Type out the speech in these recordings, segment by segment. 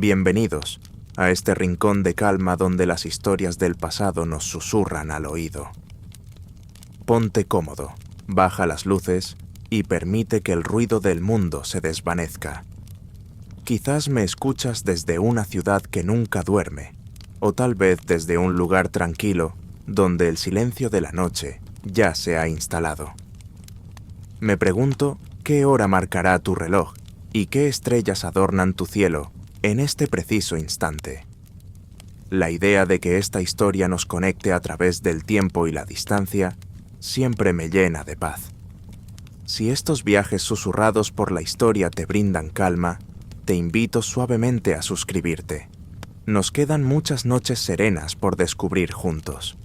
Bienvenidos a este rincón de calma donde las historias del pasado nos susurran al oído. Ponte cómodo, baja las luces y permite que el ruido del mundo se desvanezca. Quizás me escuchas desde una ciudad que nunca duerme, o tal vez desde un lugar tranquilo donde el silencio de la noche ya se ha instalado. Me pregunto qué hora marcará tu reloj y qué estrellas adornan tu cielo en este preciso instante. La idea de que esta historia nos conecte a través del tiempo y la distancia siempre me llena de paz. Si estos viajes susurrados por la historia te brindan calma, te invito suavemente a suscribirte. Nos quedan muchas noches serenas por descubrir juntos.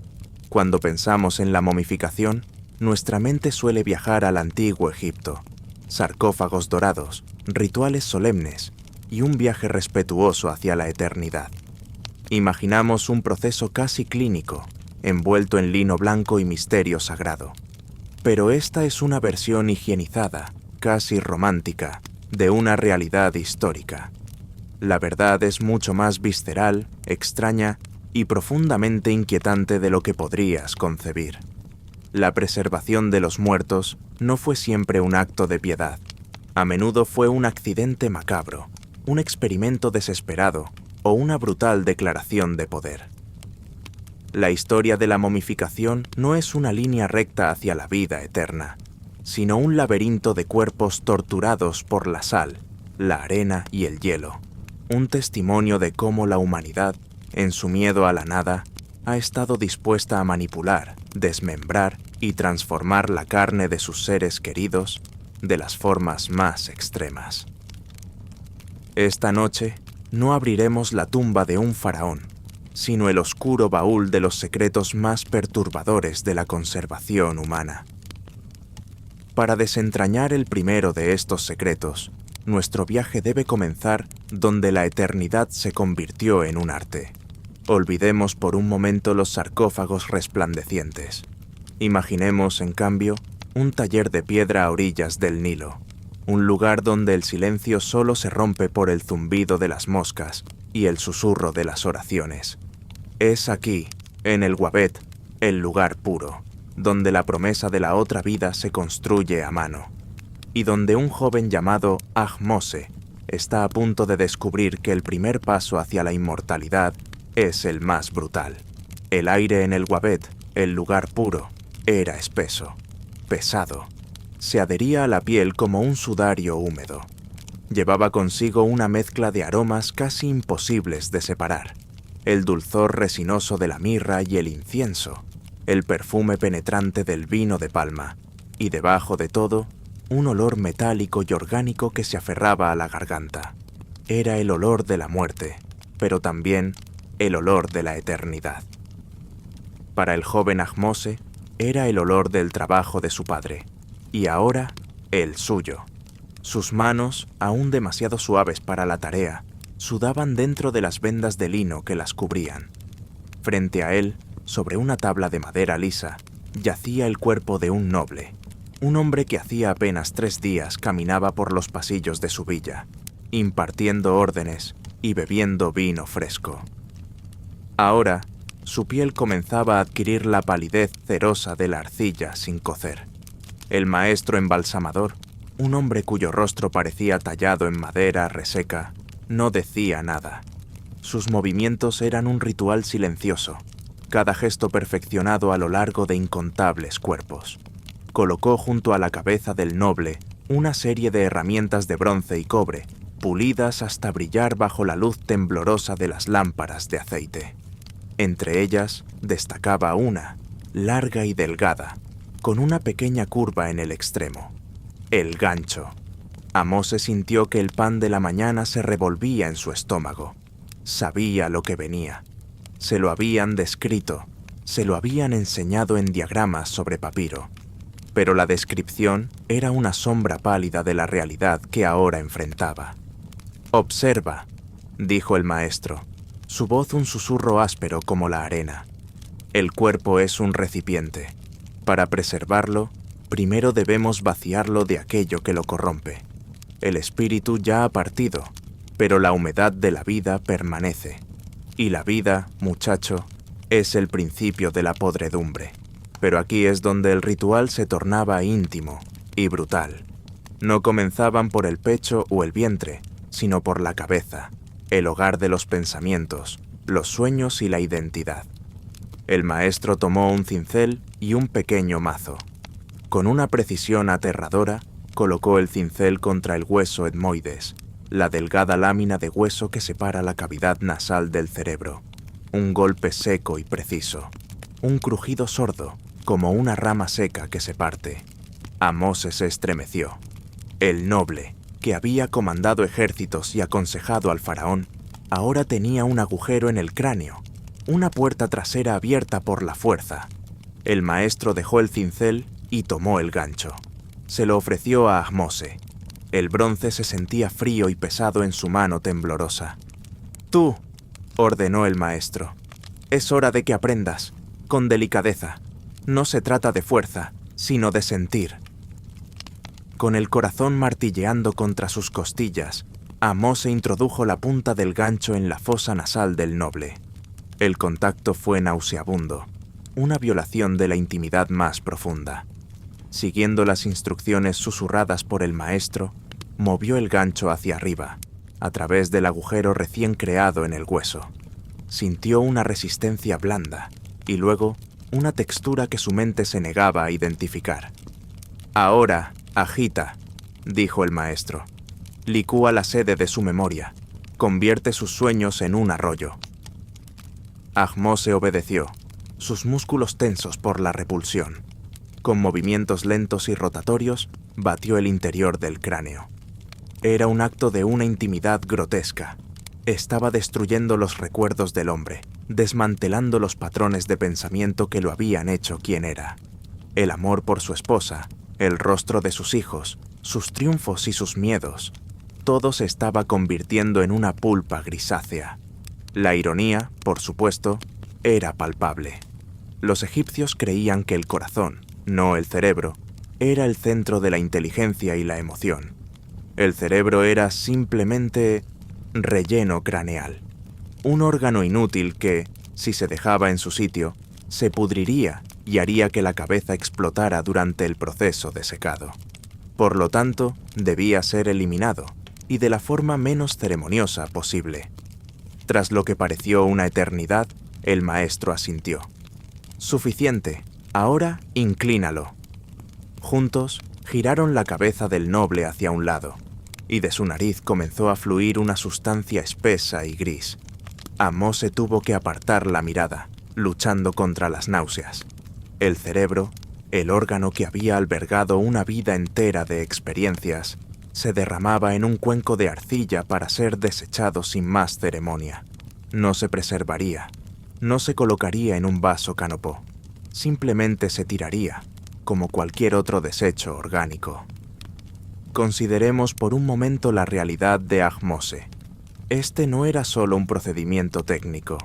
Cuando pensamos en la momificación, nuestra mente suele viajar al antiguo Egipto. Sarcófagos dorados, rituales solemnes y un viaje respetuoso hacia la eternidad. Imaginamos un proceso casi clínico, envuelto en lino blanco y misterio sagrado. Pero esta es una versión higienizada, casi romántica, de una realidad histórica. La verdad es mucho más visceral, extraña y profundamente inquietante de lo que podrías concebir. La preservación de los muertos no fue siempre un acto de piedad. A menudo fue un accidente macabro, un experimento desesperado o una brutal declaración de poder. La historia de la momificación no es una línea recta hacia la vida eterna, sino un laberinto de cuerpos torturados por la sal, la arena y el hielo. Un testimonio de cómo la humanidad, en su miedo a la nada, ha estado dispuesta a manipular, desmembrar y transformar la carne de sus seres queridos de las formas más extremas. Esta noche no abriremos la tumba de un faraón, sino el oscuro baúl de los secretos más perturbadores de la conservación humana. Para desentrañar el primero de estos secretos, nuestro viaje debe comenzar donde la eternidad se convirtió en un arte. Olvidemos por un momento los sarcófagos resplandecientes. Imaginemos, en cambio, un taller de piedra a orillas del Nilo, un lugar donde el silencio solo se rompe por el zumbido de las moscas y el susurro de las oraciones. Es aquí, en el Wabet, el lugar puro, donde la promesa de la otra vida se construye a mano, y donde un joven llamado Ahmose está a punto de descubrir que el primer paso hacia la inmortalidad es el más brutal. El aire en el Wabet, el lugar puro, era espeso, pesado. Se adhería a la piel como un sudario húmedo. Llevaba consigo una mezcla de aromas casi imposibles de separar. El dulzor resinoso de la mirra y el incienso, el perfume penetrante del vino de palma, y debajo de todo, un olor metálico y orgánico que se aferraba a la garganta. Era el olor de la muerte, pero también el olor de la eternidad. Para el joven Ahmose, era el olor del trabajo de su padre, y ahora el suyo. Sus manos, aún demasiado suaves para la tarea, sudaban dentro de las vendas de lino que las cubrían. Frente a él, sobre una tabla de madera lisa, yacía el cuerpo de un noble, un hombre que hacía apenas 3 días caminaba por los pasillos de su villa, impartiendo órdenes y bebiendo vino fresco. Ahora, su piel comenzaba a adquirir la palidez cerosa de la arcilla sin cocer. El maestro embalsamador, un hombre cuyo rostro parecía tallado en madera reseca, no decía nada. Sus movimientos eran un ritual silencioso, cada gesto perfeccionado a lo largo de incontables cuerpos. Colocó junto a la cabeza del noble una serie de herramientas de bronce y cobre, pulidas hasta brillar bajo la luz temblorosa de las lámparas de aceite. Entre ellas destacaba una, larga y delgada, con una pequeña curva en el extremo. El gancho. Ahmose sintió que el pan de la mañana se revolvía en su estómago. Sabía lo que venía. Se lo habían descrito, se lo habían enseñado en diagramas sobre papiro. Pero la descripción era una sombra pálida de la realidad que ahora enfrentaba. «Observa», dijo el maestro, su voz un susurro áspero como la arena. «El cuerpo es un recipiente. Para preservarlo, primero debemos vaciarlo de aquello que lo corrompe. El espíritu ya ha partido, pero la humedad de la vida permanece. Y la vida, muchacho, es el principio de la podredumbre. Pero aquí es donde el ritual se tornaba íntimo y brutal. No comenzaban por el pecho o el vientre, sino por la cabeza, el hogar de los pensamientos, los sueños y la identidad. El maestro tomó un cincel y un pequeño mazo. Con una precisión aterradora, colocó el cincel contra el hueso etmoides, la delgada lámina de hueso que separa la cavidad nasal del cerebro. Un golpe seco y preciso. Un crujido sordo, como una rama seca que se parte. Ahmose se estremeció. El noble, que había comandado ejércitos y aconsejado al faraón, ahora tenía un agujero en el cráneo, una puerta trasera abierta por la fuerza. El maestro dejó el cincel y tomó el gancho. Se lo ofreció a Ahmose. El bronce se sentía frío y pesado en su mano temblorosa. «Tú», ordenó el maestro, «es hora de que aprendas, con delicadeza. No se trata de fuerza, sino de sentir». Con el corazón martilleando contra sus costillas, Ahmose introdujo la punta del gancho en la fosa nasal del noble. El contacto fue nauseabundo, una violación de la intimidad más profunda. Siguiendo las instrucciones susurradas por el maestro, movió el gancho hacia arriba, a través del agujero recién creado en el hueso. Sintió una resistencia blanda y luego una textura que su mente se negaba a identificar. «Ahora, agita», dijo el maestro. «Licúa la sede de su memoria. Convierte sus sueños en un arroyo». Ahmose obedeció, sus músculos tensos por la repulsión. Con movimientos lentos y rotatorios, batió el interior del cráneo. Era un acto de una intimidad grotesca. Estaba destruyendo los recuerdos del hombre, desmantelando los patrones de pensamiento que lo habían hecho quien era. El amor por su esposa, el rostro de sus hijos, sus triunfos y sus miedos, todo se estaba convirtiendo en una pulpa grisácea. La ironía, por supuesto, era palpable. Los egipcios creían que el corazón, no el cerebro, era el centro de la inteligencia y la emoción. El cerebro era simplemente relleno craneal, un órgano inútil que, si se dejaba en su sitio, se pudriría y haría que la cabeza explotara durante el proceso de secado. Por lo tanto, debía ser eliminado, y de la forma menos ceremoniosa posible. Tras lo que pareció una eternidad, el maestro asintió. «Suficiente, ahora inclínalo». Juntos, giraron la cabeza del noble hacia un lado, y de su nariz comenzó a fluir una sustancia espesa y gris. Ahmose tuvo que apartar la mirada, luchando contra las náuseas. El cerebro, el órgano que había albergado una vida entera de experiencias, se derramaba en un cuenco de arcilla para ser desechado sin más ceremonia. No se preservaría, no se colocaría en un vaso canopó, simplemente se tiraría, como cualquier otro desecho orgánico. Consideremos por un momento la realidad de Ahmose. Este no era solo un procedimiento técnico,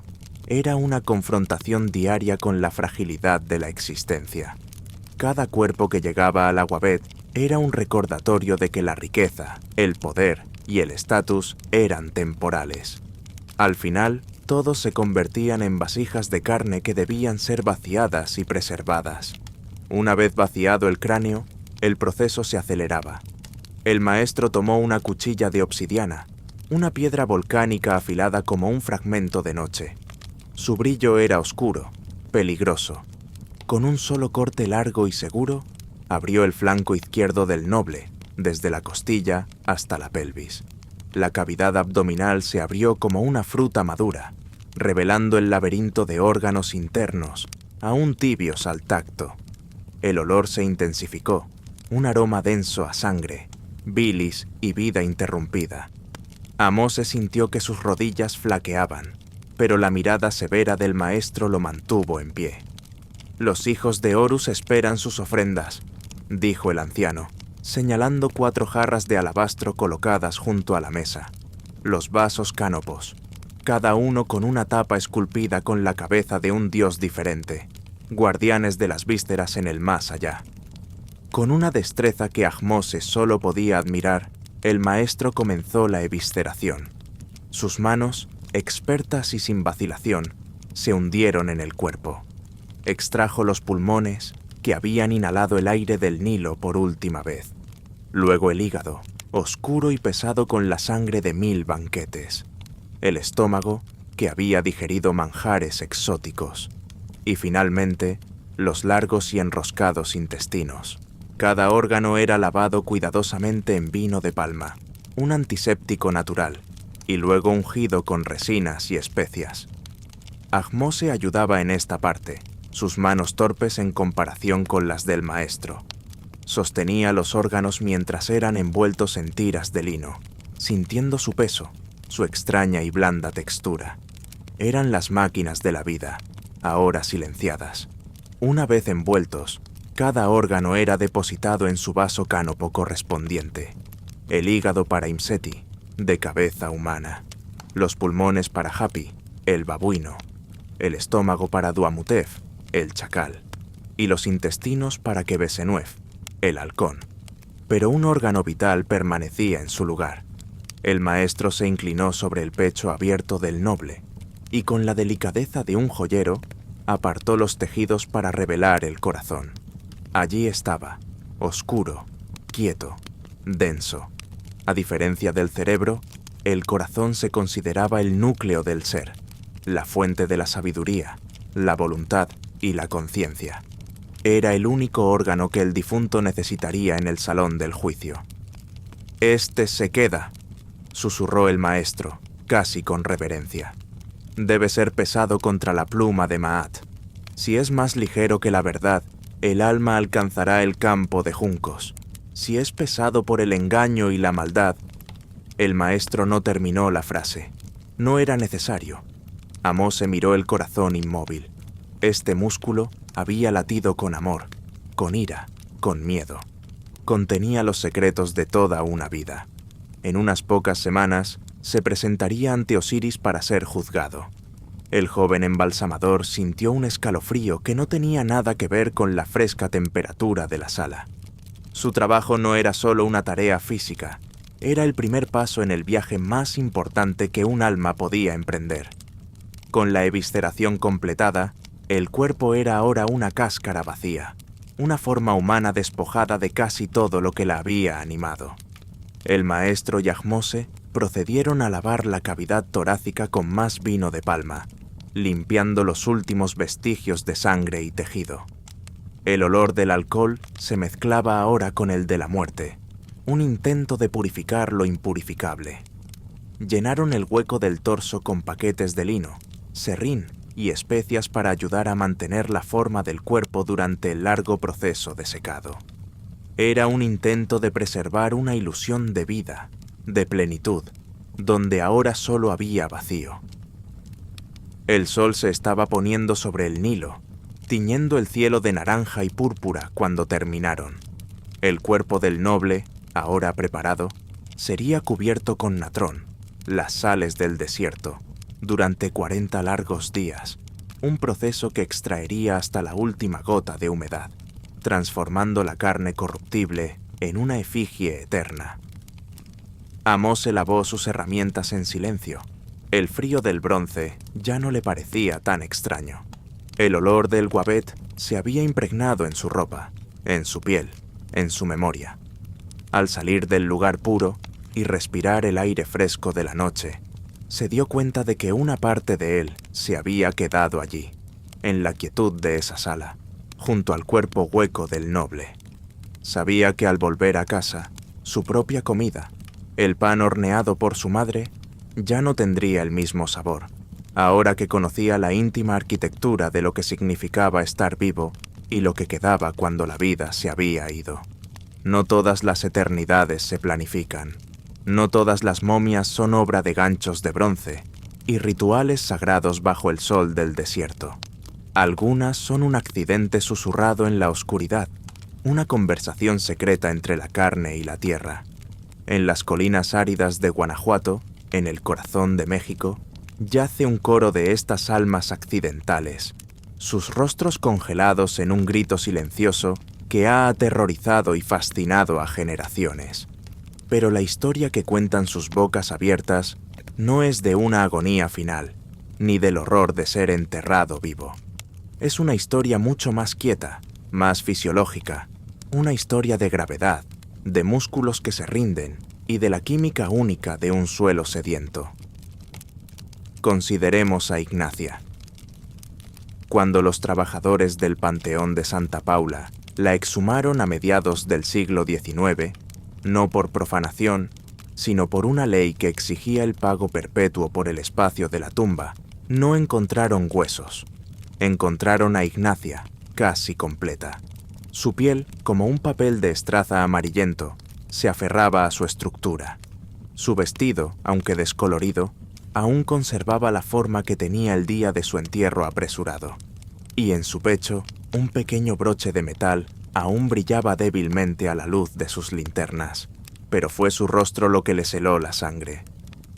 era una confrontación diaria con la fragilidad de la existencia. Cada cuerpo que llegaba al Aguabet era un recordatorio de que la riqueza, el poder y el estatus eran temporales. Al final, todos se convertían en vasijas de carne que debían ser vaciadas y preservadas. Una vez vaciado el cráneo, el proceso se aceleraba. El maestro tomó una cuchilla de obsidiana, una piedra volcánica afilada como un fragmento de noche. Su brillo era oscuro, peligroso. Con un solo corte largo y seguro, abrió el flanco izquierdo del noble, desde la costilla hasta la pelvis. La cavidad abdominal se abrió como una fruta madura, revelando el laberinto de órganos internos, aún tibios al tacto. El olor se intensificó, un aroma denso a sangre, bilis y vida interrumpida. Ahmose sintió que sus rodillas flaqueaban, pero la mirada severa del maestro lo mantuvo en pie. «Los hijos de Horus esperan sus ofrendas», dijo el anciano, señalando 4 jarras de alabastro colocadas junto a la mesa. Los vasos cánopos, cada uno con una tapa esculpida con la cabeza de un dios diferente, guardianes de las vísceras en el más allá. Con una destreza que Ahmose solo podía admirar, el maestro comenzó la evisceración, Sus manos, expertas y sin vacilación, se hundieron en el cuerpo. Extrajo los pulmones, que habían inhalado el aire del Nilo por última vez. Luego el hígado, oscuro y pesado con la sangre de 1000 banquetes. El estómago, que había digerido manjares exóticos. Y finalmente, los largos y enroscados intestinos. Cada órgano era lavado cuidadosamente en vino de palma, un antiséptico natural, y luego ungido con resinas y especias. Ahmose ayudaba en esta parte, sus manos torpes en comparación con las del maestro. Sostenía los órganos mientras eran envueltos en tiras de lino, sintiendo su peso, su extraña y blanda textura. Eran las máquinas de la vida, ahora silenciadas. Una vez envueltos, cada órgano era depositado en su vaso cánopo correspondiente. El hígado para Imseti, de cabeza humana. Los pulmones para Hapi, el babuino. El estómago para Duamutef, el chacal. Y los intestinos para Quebesenuef, el halcón. Pero un órgano vital permanecía en su lugar. El maestro se inclinó sobre el pecho abierto del noble y con la delicadeza de un joyero apartó los tejidos para revelar el corazón. Allí estaba, oscuro, quieto, denso. A diferencia del cerebro, el corazón se consideraba el núcleo del ser, la fuente de la sabiduría, la voluntad y la conciencia. Era el único órgano que el difunto necesitaría en el salón del juicio. «Este se queda», susurró el maestro, casi con reverencia. «Debe ser pesado contra la pluma de Maat. Si es más ligero que la verdad, el alma alcanzará el campo de juncos. Si es pesado por el engaño y la maldad». El maestro no terminó la frase. No era necesario. Ahmose miró el corazón inmóvil. Este músculo había latido con amor, con ira, con miedo. Contenía los secretos de toda una vida. En unas pocas semanas se presentaría ante Osiris para ser juzgado. El joven embalsamador sintió un escalofrío que no tenía nada que ver con la fresca temperatura de la sala. Su trabajo no era solo una tarea física, era el primer paso en el viaje más importante que un alma podía emprender. Con la evisceración completada, el cuerpo era ahora una cáscara vacía, una forma humana despojada de casi todo lo que la había animado. El maestro y Ahmose procedieron a lavar la cavidad torácica con más vino de palma, limpiando los últimos vestigios de sangre y tejido. El olor del alcohol se mezclaba ahora con el de la muerte, un intento de purificar lo impurificable. Llenaron el hueco del torso con paquetes de lino, serrín y especias para ayudar a mantener la forma del cuerpo durante el largo proceso de secado. Era un intento de preservar una ilusión de vida, de plenitud, donde ahora solo había vacío. El sol se estaba poniendo sobre el Nilo, tiñendo el cielo de naranja y púrpura cuando terminaron. El cuerpo del noble, ahora preparado, sería cubierto con natrón, las sales del desierto, durante 40 largos días, un proceso que extraería hasta la última gota de humedad, transformando la carne corruptible en una efigie eterna. Ahmose lavó sus herramientas en silencio. El frío del bronce ya no le parecía tan extraño. El olor del guabet se había impregnado en su ropa, en su piel, en su memoria. Al salir del lugar puro y respirar el aire fresco de la noche, se dio cuenta de que una parte de él se había quedado allí, en la quietud de esa sala, junto al cuerpo hueco del noble. Sabía que al volver a casa, su propia comida, el pan horneado por su madre, ya no tendría el mismo sabor, ahora que conocía la íntima arquitectura de lo que significaba estar vivo y lo que quedaba cuando la vida se había ido. No todas las eternidades se planifican. No todas las momias son obra de ganchos de bronce y rituales sagrados bajo el sol del desierto. Algunas son un accidente susurrado en la oscuridad, una conversación secreta entre la carne y la tierra. En las colinas áridas de Guanajuato, en el corazón de México, yace un coro de estas almas accidentales, sus rostros congelados en un grito silencioso que ha aterrorizado y fascinado a generaciones. Pero la historia que cuentan sus bocas abiertas no es de una agonía final, ni del horror de ser enterrado vivo. Es una historia mucho más quieta, más fisiológica, una historia de gravedad, de músculos que se rinden y de la química única de un suelo sediento. Consideremos a Ignacia. Cuando los trabajadores del Panteón de Santa Paula la exhumaron a mediados del siglo XIX, no por profanación, sino por una ley que exigía el pago perpetuo por el espacio de la tumba, no encontraron huesos. Encontraron a Ignacia, casi completa. Su piel, como un papel de estraza amarillento, se aferraba a su estructura. Su vestido, aunque descolorido, aún conservaba la forma que tenía el día de su entierro apresurado. Y en su pecho, un pequeño broche de metal aún brillaba débilmente a la luz de sus linternas. Pero fue su rostro lo que les heló la sangre.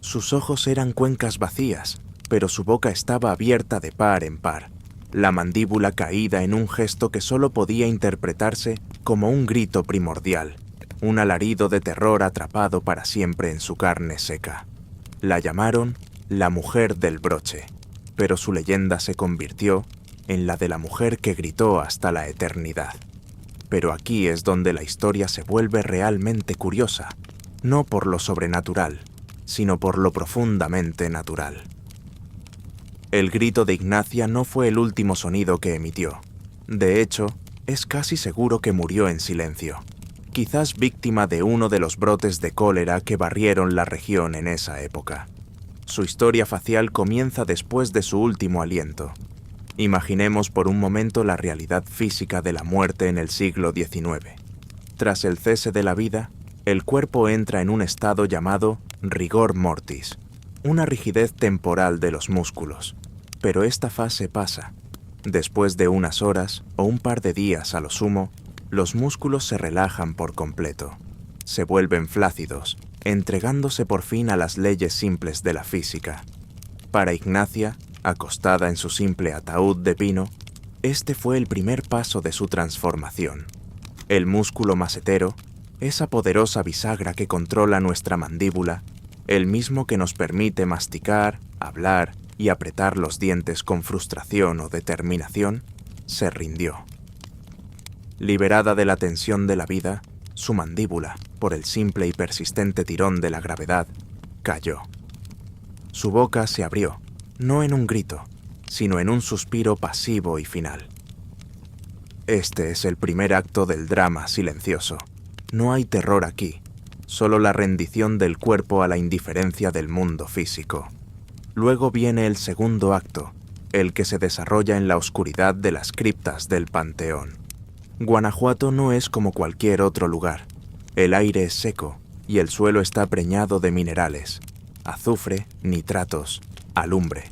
Sus ojos eran cuencas vacías, pero su boca estaba abierta de par en par, la mandíbula caída en un gesto que solo podía interpretarse como un grito primordial, un alarido de terror atrapado para siempre en su carne seca. La llamaron la mujer del broche, pero su leyenda se convirtió en la de la mujer que gritó hasta la eternidad. Pero aquí es donde la historia se vuelve realmente curiosa, no por lo sobrenatural, sino por lo profundamente natural. El grito de Ignacia no fue el último sonido que emitió. De hecho, es casi seguro que murió en silencio, quizás víctima de uno de los brotes de cólera que barrieron la región en esa época. Su historia facial comienza después de su último aliento. Imaginemos por un momento la realidad física de la muerte en el siglo XIX. Tras el cese de la vida, el cuerpo entra en un estado llamado rigor mortis, una rigidez temporal de los músculos. Pero esta fase pasa. Después de unas horas o un par de días a lo sumo, los músculos se relajan por completo. Se vuelven flácidos, entregándose por fin a las leyes simples de la física. Para Ignacia, acostada en su simple ataúd de pino, este fue el primer paso de su transformación. El músculo macetero, esa poderosa bisagra que controla nuestra mandíbula, el mismo que nos permite masticar, hablar y apretar los dientes con frustración o determinación, se rindió. Liberada de la tensión de la vida, su mandíbula, por el simple y persistente tirón de la gravedad, cayó. Su boca se abrió, no en un grito, sino en un suspiro pasivo y final. Este es el primer acto del drama silencioso. No hay terror aquí, solo la rendición del cuerpo a la indiferencia del mundo físico. Luego viene el segundo acto, el que se desarrolla en la oscuridad de las criptas del Panteón. Guanajuato no es como cualquier otro lugar. El aire es seco y el suelo está preñado de minerales, azufre, nitratos, alumbre.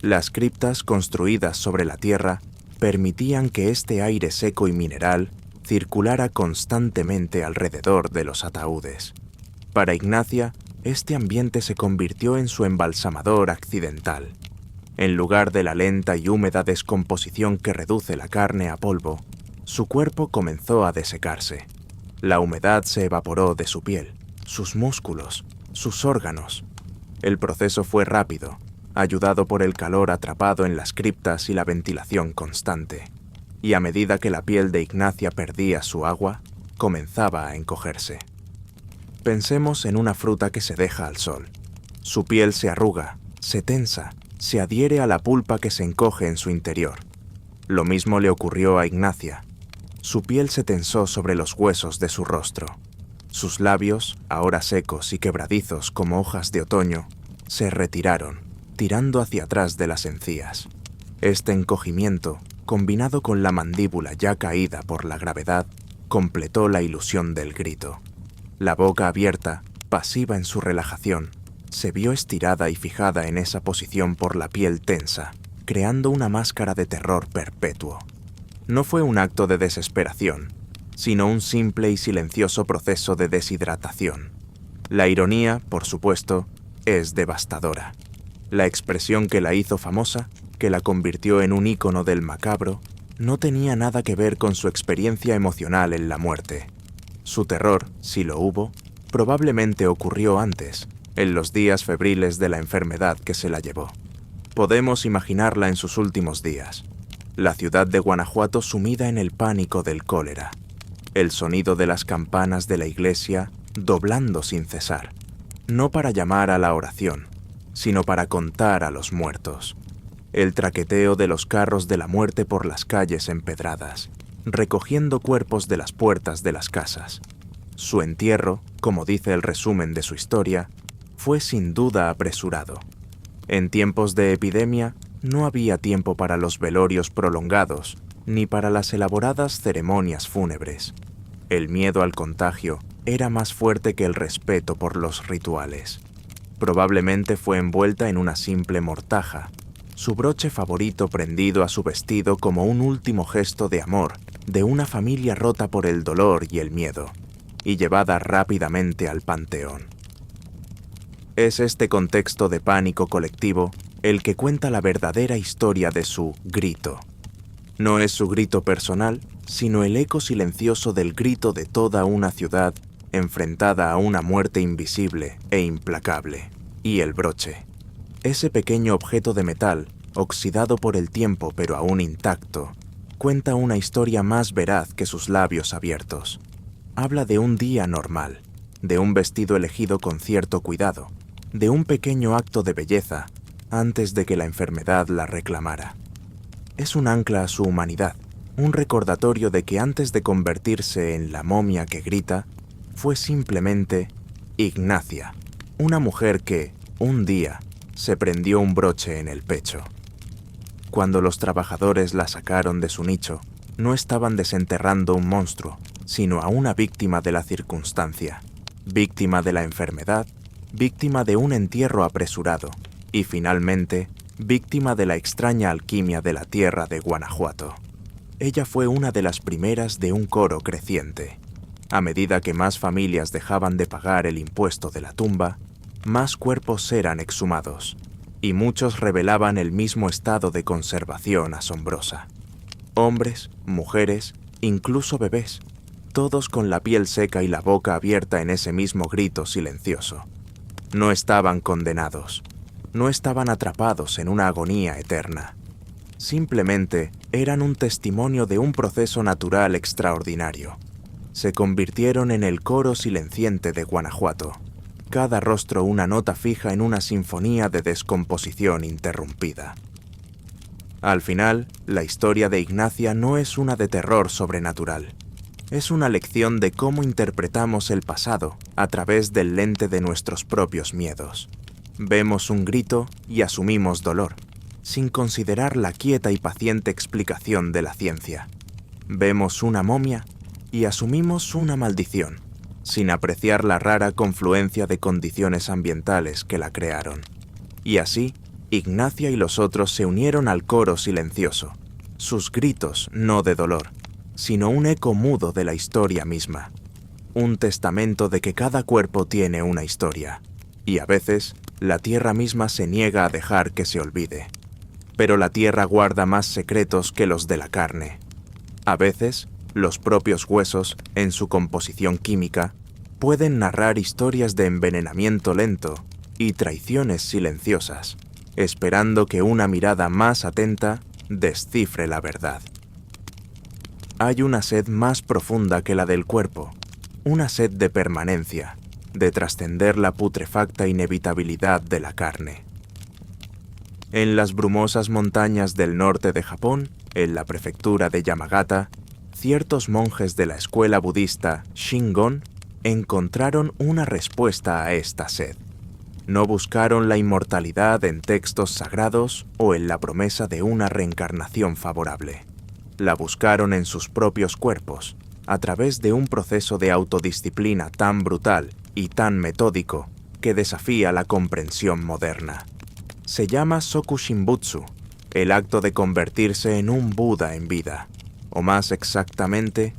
Las criptas construidas sobre la tierra permitían que este aire seco y mineral circulara constantemente alrededor de los ataúdes. Para Ignacia, este ambiente se convirtió en su embalsamador accidental. En lugar de la lenta y húmeda descomposición que reduce la carne a polvo, su cuerpo comenzó a desecarse. La humedad se evaporó de su piel, sus músculos, sus órganos. El proceso fue rápido, ayudado por el calor atrapado en las criptas y la ventilación constante. Y a medida que la piel de Ignacia perdía su agua, comenzaba a encogerse. Pensemos en una fruta que se deja al sol. Su piel se arruga, se tensa, se adhiere a la pulpa que se encoge en su interior. Lo mismo le ocurrió a Ignacia. Su piel se tensó sobre los huesos de su rostro. Sus labios, ahora secos y quebradizos como hojas de otoño, se retiraron, tirando hacia atrás de las encías. Este encogimiento, combinado con la mandíbula ya caída por la gravedad, completó la ilusión del grito. La boca abierta, pasiva en su relajación, se vio estirada y fijada en esa posición por la piel tensa, creando una máscara de terror perpetuo. No fue un acto de desesperación, sino un simple y silencioso proceso de deshidratación. La ironía, por supuesto, es devastadora. La expresión que la hizo famosa, que la convirtió en un ícono del macabro, no tenía nada que ver con su experiencia emocional en la muerte. Su terror, si lo hubo, probablemente ocurrió antes, en los días febriles de la enfermedad que se la llevó. Podemos imaginarla en sus últimos días. La ciudad de Guanajuato sumida en el pánico del cólera. El sonido de las campanas de la iglesia doblando sin cesar. No para llamar a la oración, sino para contar a los muertos. El traqueteo de los carros de la muerte por las calles empedradas, recogiendo cuerpos de las puertas de las casas. Su entierro, como dice el resumen de su historia, fue sin duda apresurado. En tiempos de epidemia no había tiempo para los velorios prolongados ni para las elaboradas ceremonias fúnebres. El miedo al contagio era más fuerte que el respeto por los rituales. Probablemente fue envuelta en una simple mortaja, su broche favorito prendido a su vestido como un último gesto de amor de una familia rota por el dolor y el miedo, y llevada rápidamente al panteón. Es este contexto de pánico colectivo el que cuenta la verdadera historia de su grito. No es su grito personal, sino el eco silencioso del grito de toda una ciudad enfrentada a una muerte invisible e implacable. Y el broche, ese pequeño objeto de metal, oxidado por el tiempo pero aún intacto, cuenta una historia más veraz que sus labios abiertos. Habla de un día normal, de un vestido elegido con cierto cuidado, de un pequeño acto de belleza antes de que la enfermedad la reclamara. Es un ancla a su humanidad, un recordatorio de que antes de convertirse en la momia que grita, fue simplemente Ignacia, una mujer que, un día, se prendió un broche en el pecho. Cuando los trabajadores la sacaron de su nicho, no estaban desenterrando un monstruo, sino a una víctima de la circunstancia, víctima de la enfermedad, víctima de un entierro apresurado y, finalmente, víctima de la extraña alquimia de la tierra de Guanajuato. Ella fue una de las primeras de un coro creciente. A medida que más familias dejaban de pagar el impuesto de la tumba, más cuerpos eran exhumados, y muchos revelaban el mismo estado de conservación asombrosa. Hombres, mujeres, incluso bebés, todos con la piel seca y la boca abierta en ese mismo grito silencioso. No estaban condenados, no estaban atrapados en una agonía eterna. Simplemente eran un testimonio de un proceso natural extraordinario. Se convirtieron en el coro silenciente de Guanajuato, cada rostro una nota fija en una sinfonía de descomposición interrumpida. Al final, la historia de Ignacia no es una de terror sobrenatural. Es una lección de cómo interpretamos el pasado a través del lente de nuestros propios miedos. Vemos un grito y asumimos dolor, sin considerar la quieta y paciente explicación de la ciencia. Vemos una momia y asumimos una maldición, sin apreciar la rara confluencia de condiciones ambientales que la crearon. Y así, Ignacia y los otros se unieron al coro silencioso, sus gritos no de dolor, sino un eco mudo de la historia misma, un testamento de que cada cuerpo tiene una historia, y a veces la tierra misma se niega a dejar que se olvide. Pero la tierra guarda más secretos que los de la carne. A veces, los propios huesos, en su composición química, pueden narrar historias de envenenamiento lento y traiciones silenciosas, esperando que una mirada más atenta descifre la verdad. Hay una sed más profunda que la del cuerpo, una sed de permanencia, de trascender la putrefacta inevitabilidad de la carne. En las brumosas montañas del norte de Japón, en la prefectura de Yamagata, ciertos monjes de la escuela budista Shingon encontraron una respuesta a esta sed. No buscaron la inmortalidad en textos sagrados o en la promesa de una reencarnación favorable. La buscaron en sus propios cuerpos, a través de un proceso de autodisciplina tan brutal y tan metódico que desafía la comprensión moderna. Se llama Soku Shinbutsu, el acto de convertirse en un Buda en vida, o más exactamente,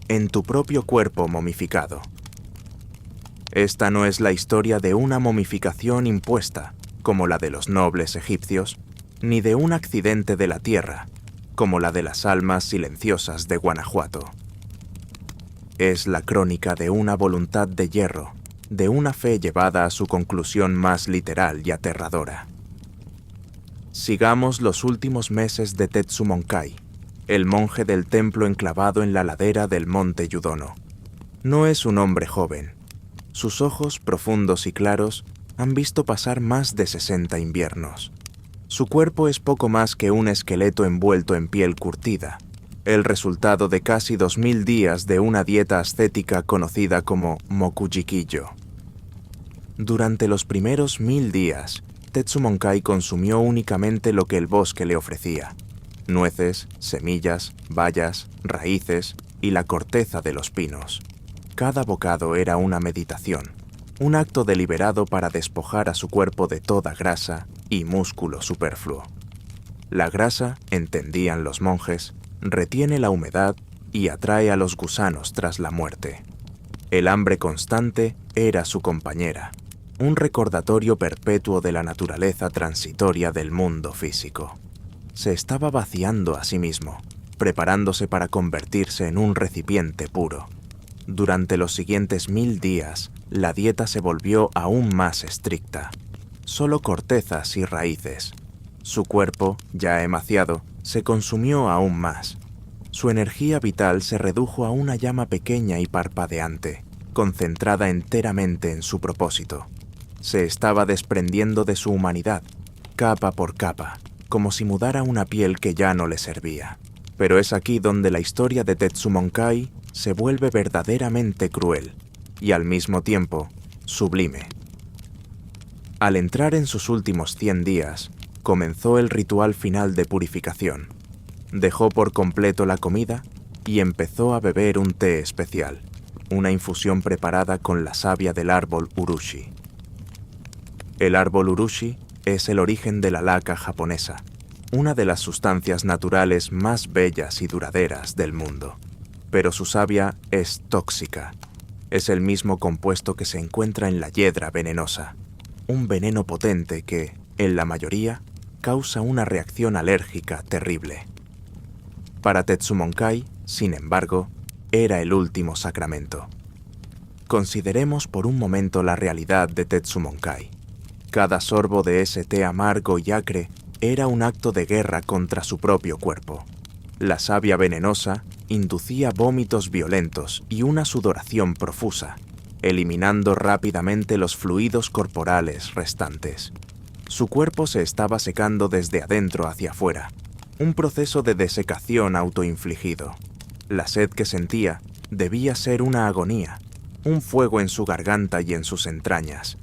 en tu propio cuerpo momificado. Esta no es la historia de una momificación impuesta, como la de los nobles egipcios, ni de un accidente de la tierra, como la de las almas silenciosas de Guanajuato. Es la crónica de una voluntad de hierro, de una fe llevada a su conclusión más literal y aterradora. Sigamos los últimos meses de Tetsumonkai, el monje del templo enclavado en la ladera del monte Yudono. No es un hombre joven. Sus ojos, profundos y claros, han visto pasar más de 60 inviernos. Su cuerpo es poco más que un esqueleto envuelto en piel curtida, el resultado de casi 2000 días de una dieta ascética conocida como Mokuji-Kiyo. Durante los primeros 1000 días, Tetsumonkai consumió únicamente lo que el bosque le ofrecía: nueces, semillas, bayas, raíces y la corteza de los pinos. Cada bocado era una meditación, un acto deliberado para despojar a su cuerpo de toda grasa y músculo superfluo. La grasa, entendían los monjes, retiene la humedad y atrae a los gusanos tras la muerte. El hambre constante era su compañera, un recordatorio perpetuo de la naturaleza transitoria del mundo físico. Se estaba vaciando a sí mismo, preparándose para convertirse en un recipiente puro. Durante los siguientes 1000 días, la dieta se volvió aún más estricta. Solo cortezas y raíces. Su cuerpo, ya emaciado, se consumió aún más. Su energía vital se redujo a una llama pequeña y parpadeante, concentrada enteramente en su propósito. Se estaba desprendiendo de su humanidad, capa por capa, como si mudara una piel que ya no le servía. Pero es aquí donde la historia de Tetsumonkai se vuelve verdaderamente cruel y al mismo tiempo sublime. Al entrar en sus últimos 100 días, comenzó el ritual final de purificación. Dejó por completo la comida y empezó a beber un té especial, una infusión preparada con la savia del árbol urushi. El árbol urushi es el origen de la laca japonesa, una de las sustancias naturales más bellas y duraderas del mundo. Pero su savia es tóxica. Es el mismo compuesto que se encuentra en la hiedra venenosa, un veneno potente que, en la mayoría, causa una reacción alérgica terrible. Para Tetsumonkai, sin embargo, era el último sacramento. Consideremos por un momento la realidad de Tetsumonkai. Cada sorbo de ese té amargo y acre era un acto de guerra contra su propio cuerpo. La savia venenosa inducía vómitos violentos y una sudoración profusa, eliminando rápidamente los fluidos corporales restantes. Su cuerpo se estaba secando desde adentro hacia afuera, un proceso de desecación autoinfligido. La sed que sentía debía ser una agonía, un fuego en su garganta y en sus entrañas.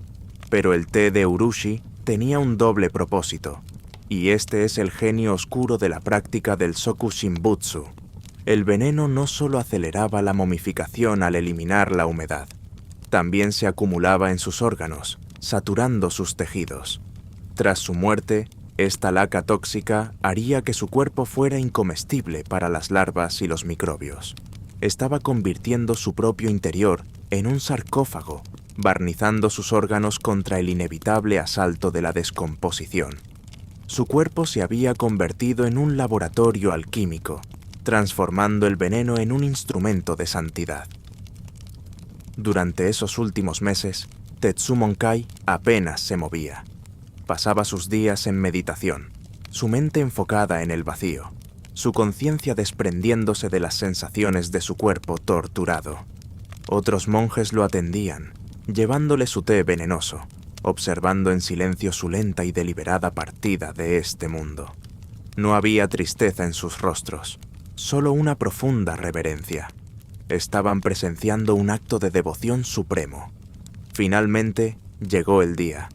Pero el té de urushi tenía un doble propósito, y este es el genio oscuro de la práctica del Soku Shinbutsu. El veneno no solo aceleraba la momificación al eliminar la humedad, también se acumulaba en sus órganos, saturando sus tejidos. Tras su muerte, esta laca tóxica haría que su cuerpo fuera incomestible para las larvas y los microbios. Estaba convirtiendo su propio interior en un sarcófago, barnizando sus órganos contra el inevitable asalto de la descomposición. Su cuerpo se había convertido en un laboratorio alquímico, transformando el veneno en un instrumento de santidad. Durante esos últimos meses, Tetsumonkai apenas se movía. Pasaba sus días en meditación, su mente enfocada en el vacío, su conciencia desprendiéndose de las sensaciones de su cuerpo torturado. Otros monjes lo atendían, llevándole su té venenoso, observando en silencio su lenta y deliberada partida de este mundo. No había tristeza en sus rostros, solo una profunda reverencia. Estaban presenciando un acto de devoción supremo. Finalmente, llegó el día.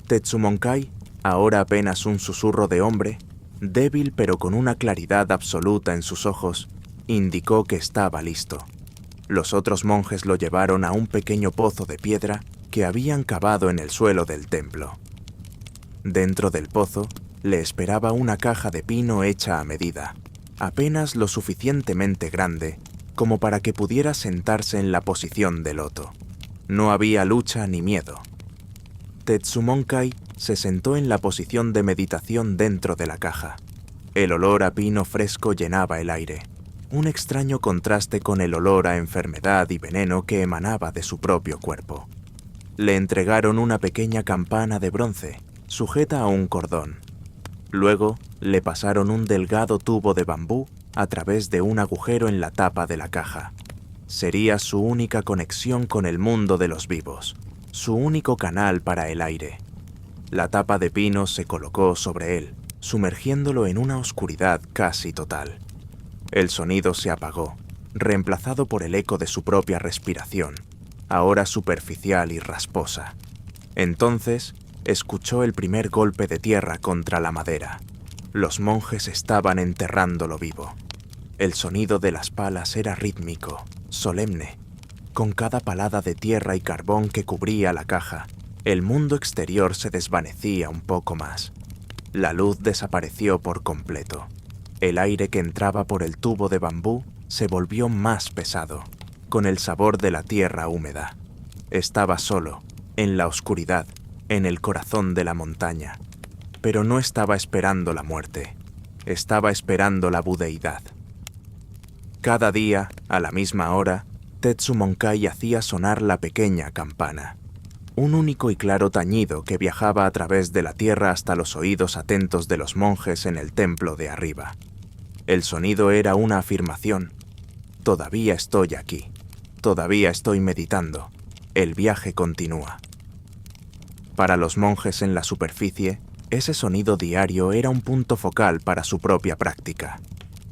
Tetsumonkai, ahora apenas un susurro de hombre, débil pero con una claridad absoluta en sus ojos, indicó que estaba listo. Los otros monjes lo llevaron a un pequeño pozo de piedra que habían cavado en el suelo del templo. Dentro del pozo le esperaba una caja de pino hecha a medida, apenas lo suficientemente grande como para que pudiera sentarse en la posición de loto. No había lucha ni miedo. Tetsumonkai se sentó en la posición de meditación dentro de la caja. El olor a pino fresco llenaba el aire, un extraño contraste con el olor a enfermedad y veneno que emanaba de su propio cuerpo. Le entregaron una pequeña campana de bronce, sujeta a un cordón. Luego le pasaron un delgado tubo de bambú a través de un agujero en la tapa de la caja. Sería su única conexión con el mundo de los vivos, su único canal para el aire. La tapa de pino se colocó sobre él, sumergiéndolo en una oscuridad casi total. El sonido se apagó, reemplazado por el eco de su propia respiración, ahora superficial y rasposa. Entonces, escuchó el primer golpe de tierra contra la madera. Los monjes estaban enterrándolo vivo. El sonido de las palas era rítmico, solemne. Con cada palada de tierra y carbón que cubría la caja, el mundo exterior se desvanecía un poco más. La luz desapareció por completo. El aire que entraba por el tubo de bambú se volvió más pesado, con el sabor de la tierra húmeda. Estaba solo, en la oscuridad, en el corazón de la montaña. Pero no estaba esperando la muerte. Estaba esperando la budeidad. Cada día, a la misma hora, Tetsumonkai hacía sonar la pequeña campana. Un único y claro tañido que viajaba a través de la tierra hasta los oídos atentos de los monjes en el templo de arriba. El sonido era una afirmación. Todavía estoy aquí. Todavía estoy meditando. El viaje continúa. Para los monjes en la superficie, ese sonido diario era un punto focal para su propia práctica.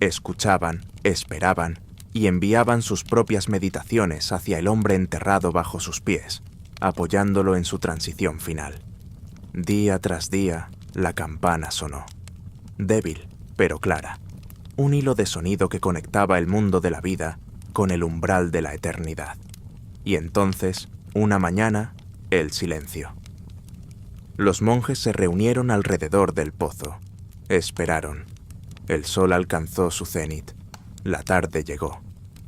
Escuchaban, esperaban y enviaban sus propias meditaciones hacia el hombre enterrado bajo sus pies, apoyándolo en su transición final. Día tras día, la campana sonó. Débil, pero clara. Un hilo de sonido que conectaba el mundo de la vida con el umbral de la eternidad. Y entonces, una mañana, el silencio. Los monjes se reunieron alrededor del pozo. Esperaron. El sol alcanzó su cenit. La tarde llegó,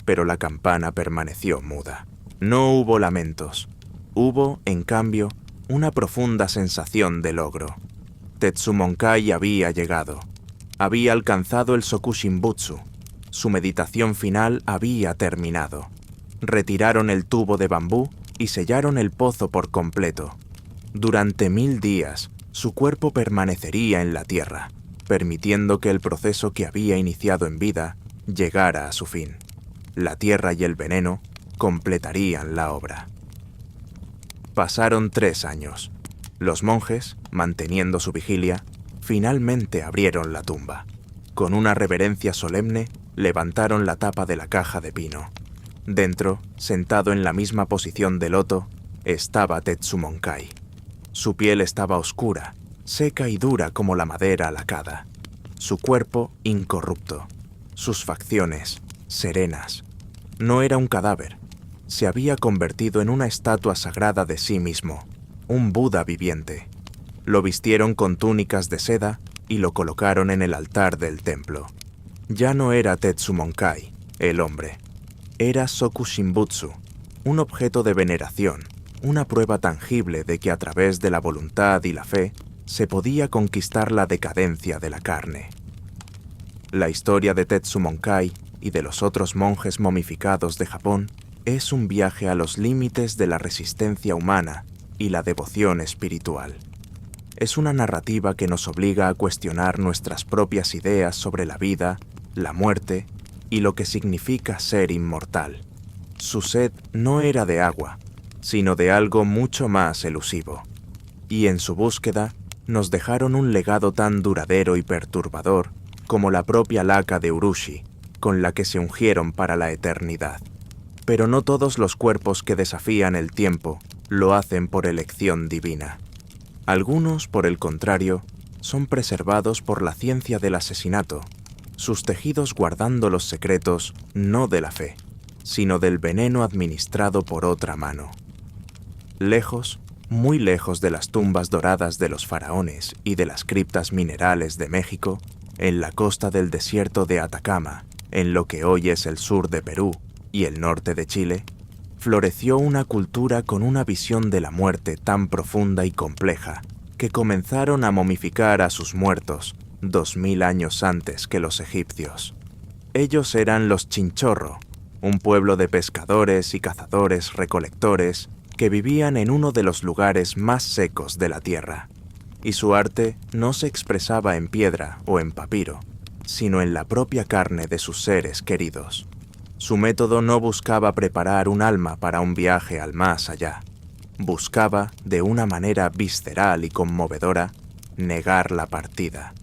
pero la campana permaneció muda. No hubo lamentos. Hubo, en cambio, una profunda sensación de logro. Tetsumonkai había llegado. Había alcanzado el Sokushinbutsu. Su meditación final había terminado. Retiraron el tubo de bambú y sellaron el pozo por completo. Durante 1000 días, su cuerpo permanecería en la tierra, permitiendo que el proceso que había iniciado en vida llegara a su fin. La tierra y el veneno completarían la obra. Pasaron 3 años. Los monjes, manteniendo su vigilia, finalmente abrieron la tumba. Con una reverencia solemne, levantaron la tapa de la caja de pino. Dentro, sentado en la misma posición de loto, estaba Tetsumonkai. Su piel estaba oscura, seca y dura como la madera lacada. Su cuerpo incorrupto. Sus facciones serenas. No era un cadáver. Se había convertido en una estatua sagrada de sí mismo, un Buda viviente. Lo vistieron con túnicas de seda y lo colocaron en el altar del templo. Ya no era Tetsumonkai, el hombre. Era Sokushinbutsu, un objeto de veneración, una prueba tangible de que a través de la voluntad y la fe se podía conquistar la decadencia de la carne. La historia de Tetsumonkai y de los otros monjes momificados de Japón es un viaje a los límites de la resistencia humana y la devoción espiritual. Es una narrativa que nos obliga a cuestionar nuestras propias ideas sobre la vida, la muerte y lo que significa ser inmortal. Su sed no era de agua, sino de algo mucho más elusivo. Y en su búsqueda nos dejaron un legado tan duradero y perturbador como la propia laca de Urushi, con la que se ungieron para la eternidad. Pero no todos los cuerpos que desafían el tiempo lo hacen por elección divina. Algunos, por el contrario, son preservados por la ciencia del asesinato, sus tejidos guardando los secretos no de la fe, sino del veneno administrado por otra mano. Lejos, muy lejos de las tumbas doradas de los faraones y de las criptas minerales de México, en la costa del desierto de Atacama, en lo que hoy es el sur de Perú y el norte de Chile, floreció una cultura con una visión de la muerte tan profunda y compleja que comenzaron a momificar a sus muertos 2000 años antes que los egipcios. Ellos eran los Chinchorro, un pueblo de pescadores y cazadores recolectores que vivían en uno de los lugares más secos de la tierra, y su arte no se expresaba en piedra o en papiro, sino en la propia carne de sus seres queridos. Su método no buscaba preparar un alma para un viaje al más allá. Buscaba, de una manera visceral y conmovedora, negar la partida.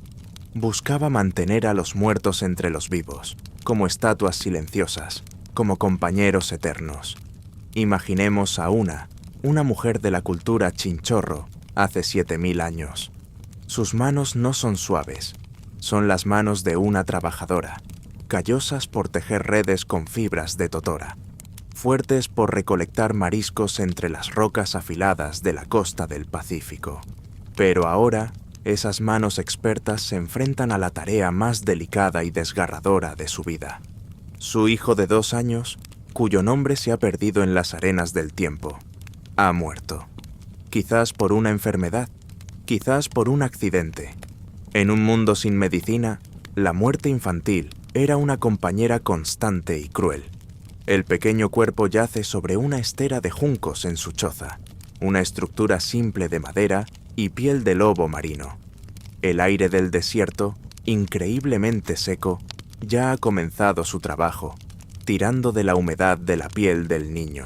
Buscaba mantener a los muertos entre los vivos, como estatuas silenciosas, como compañeros eternos. Imaginemos a una mujer de la cultura chinchorro, hace 7000 años. Sus manos no son suaves, son las manos de una trabajadora, callosas por tejer redes con fibras de totora, fuertes por recolectar mariscos entre las rocas afiladas de la costa del Pacífico. Pero ahora, esas manos expertas se enfrentan a la tarea más delicada y desgarradora de su vida. Su hijo de 2 años, cuyo nombre se ha perdido en las arenas del tiempo, ha muerto. Quizás por una enfermedad, quizás por un accidente. En un mundo sin medicina, la muerte infantil era una compañera constante y cruel. El pequeño cuerpo yace sobre una estera de juncos en su choza, una estructura simple de madera y piel de lobo marino. El aire del desierto, increíblemente seco, ya ha comenzado su trabajo, tirando de la humedad de la piel del niño.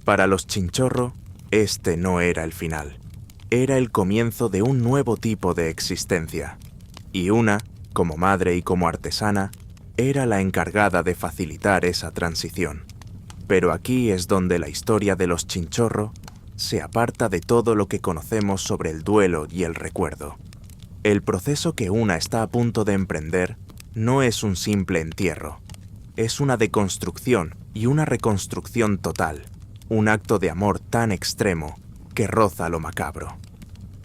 Para los chinchorro, este no era el final. Era el comienzo de un nuevo tipo de existencia. Y una, como madre y como artesana, era la encargada de facilitar esa transición. Pero aquí es donde la historia de los chinchorro se aparta de todo lo que conocemos sobre el duelo y el recuerdo. El proceso que una está a punto de emprender no es un simple entierro. Es una deconstrucción y una reconstrucción total, un acto de amor tan extremo que roza lo macabro.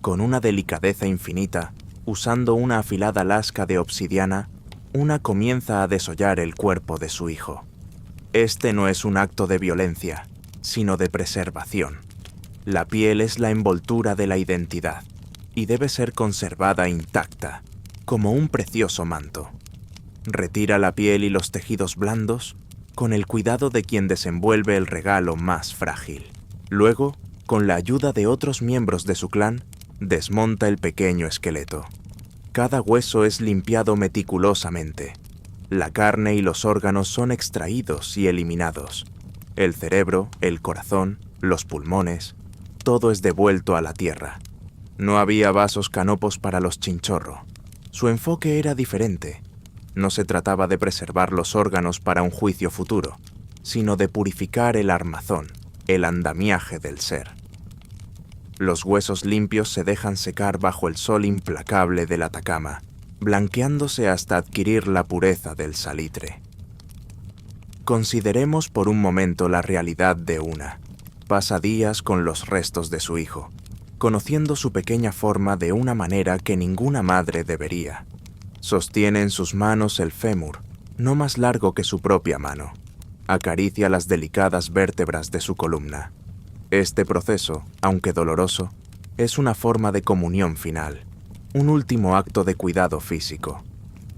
Con una delicadeza infinita, usando una afilada lasca de obsidiana, una comienza a desollar el cuerpo de su hijo. Este no es un acto de violencia, sino de preservación. La piel es la envoltura de la identidad y debe ser conservada intacta, como un precioso manto. Retira la piel y los tejidos blandos con el cuidado de quien desenvuelve el regalo más frágil. Luego, con la ayuda de otros miembros de su clan, desmonta el pequeño esqueleto. Cada hueso es limpiado meticulosamente. La carne y los órganos son extraídos y eliminados. El cerebro, el corazón, los pulmones, todo es devuelto a la tierra. No había vasos canopos para los chinchorro. Su enfoque era diferente. No se trataba de preservar los órganos para un juicio futuro, sino de purificar el armazón, el andamiaje del ser. Los huesos limpios se dejan secar bajo el sol implacable del Atacama, blanqueándose hasta adquirir la pureza del salitre. Consideremos por un momento la realidad de una. Pasa días con los restos de su hijo, conociendo su pequeña forma de una manera que ninguna madre debería. Sostiene en sus manos el fémur, no más largo que su propia mano. Acaricia las delicadas vértebras de su columna. Este proceso, aunque doloroso, es una forma de comunión final, un último acto de cuidado físico.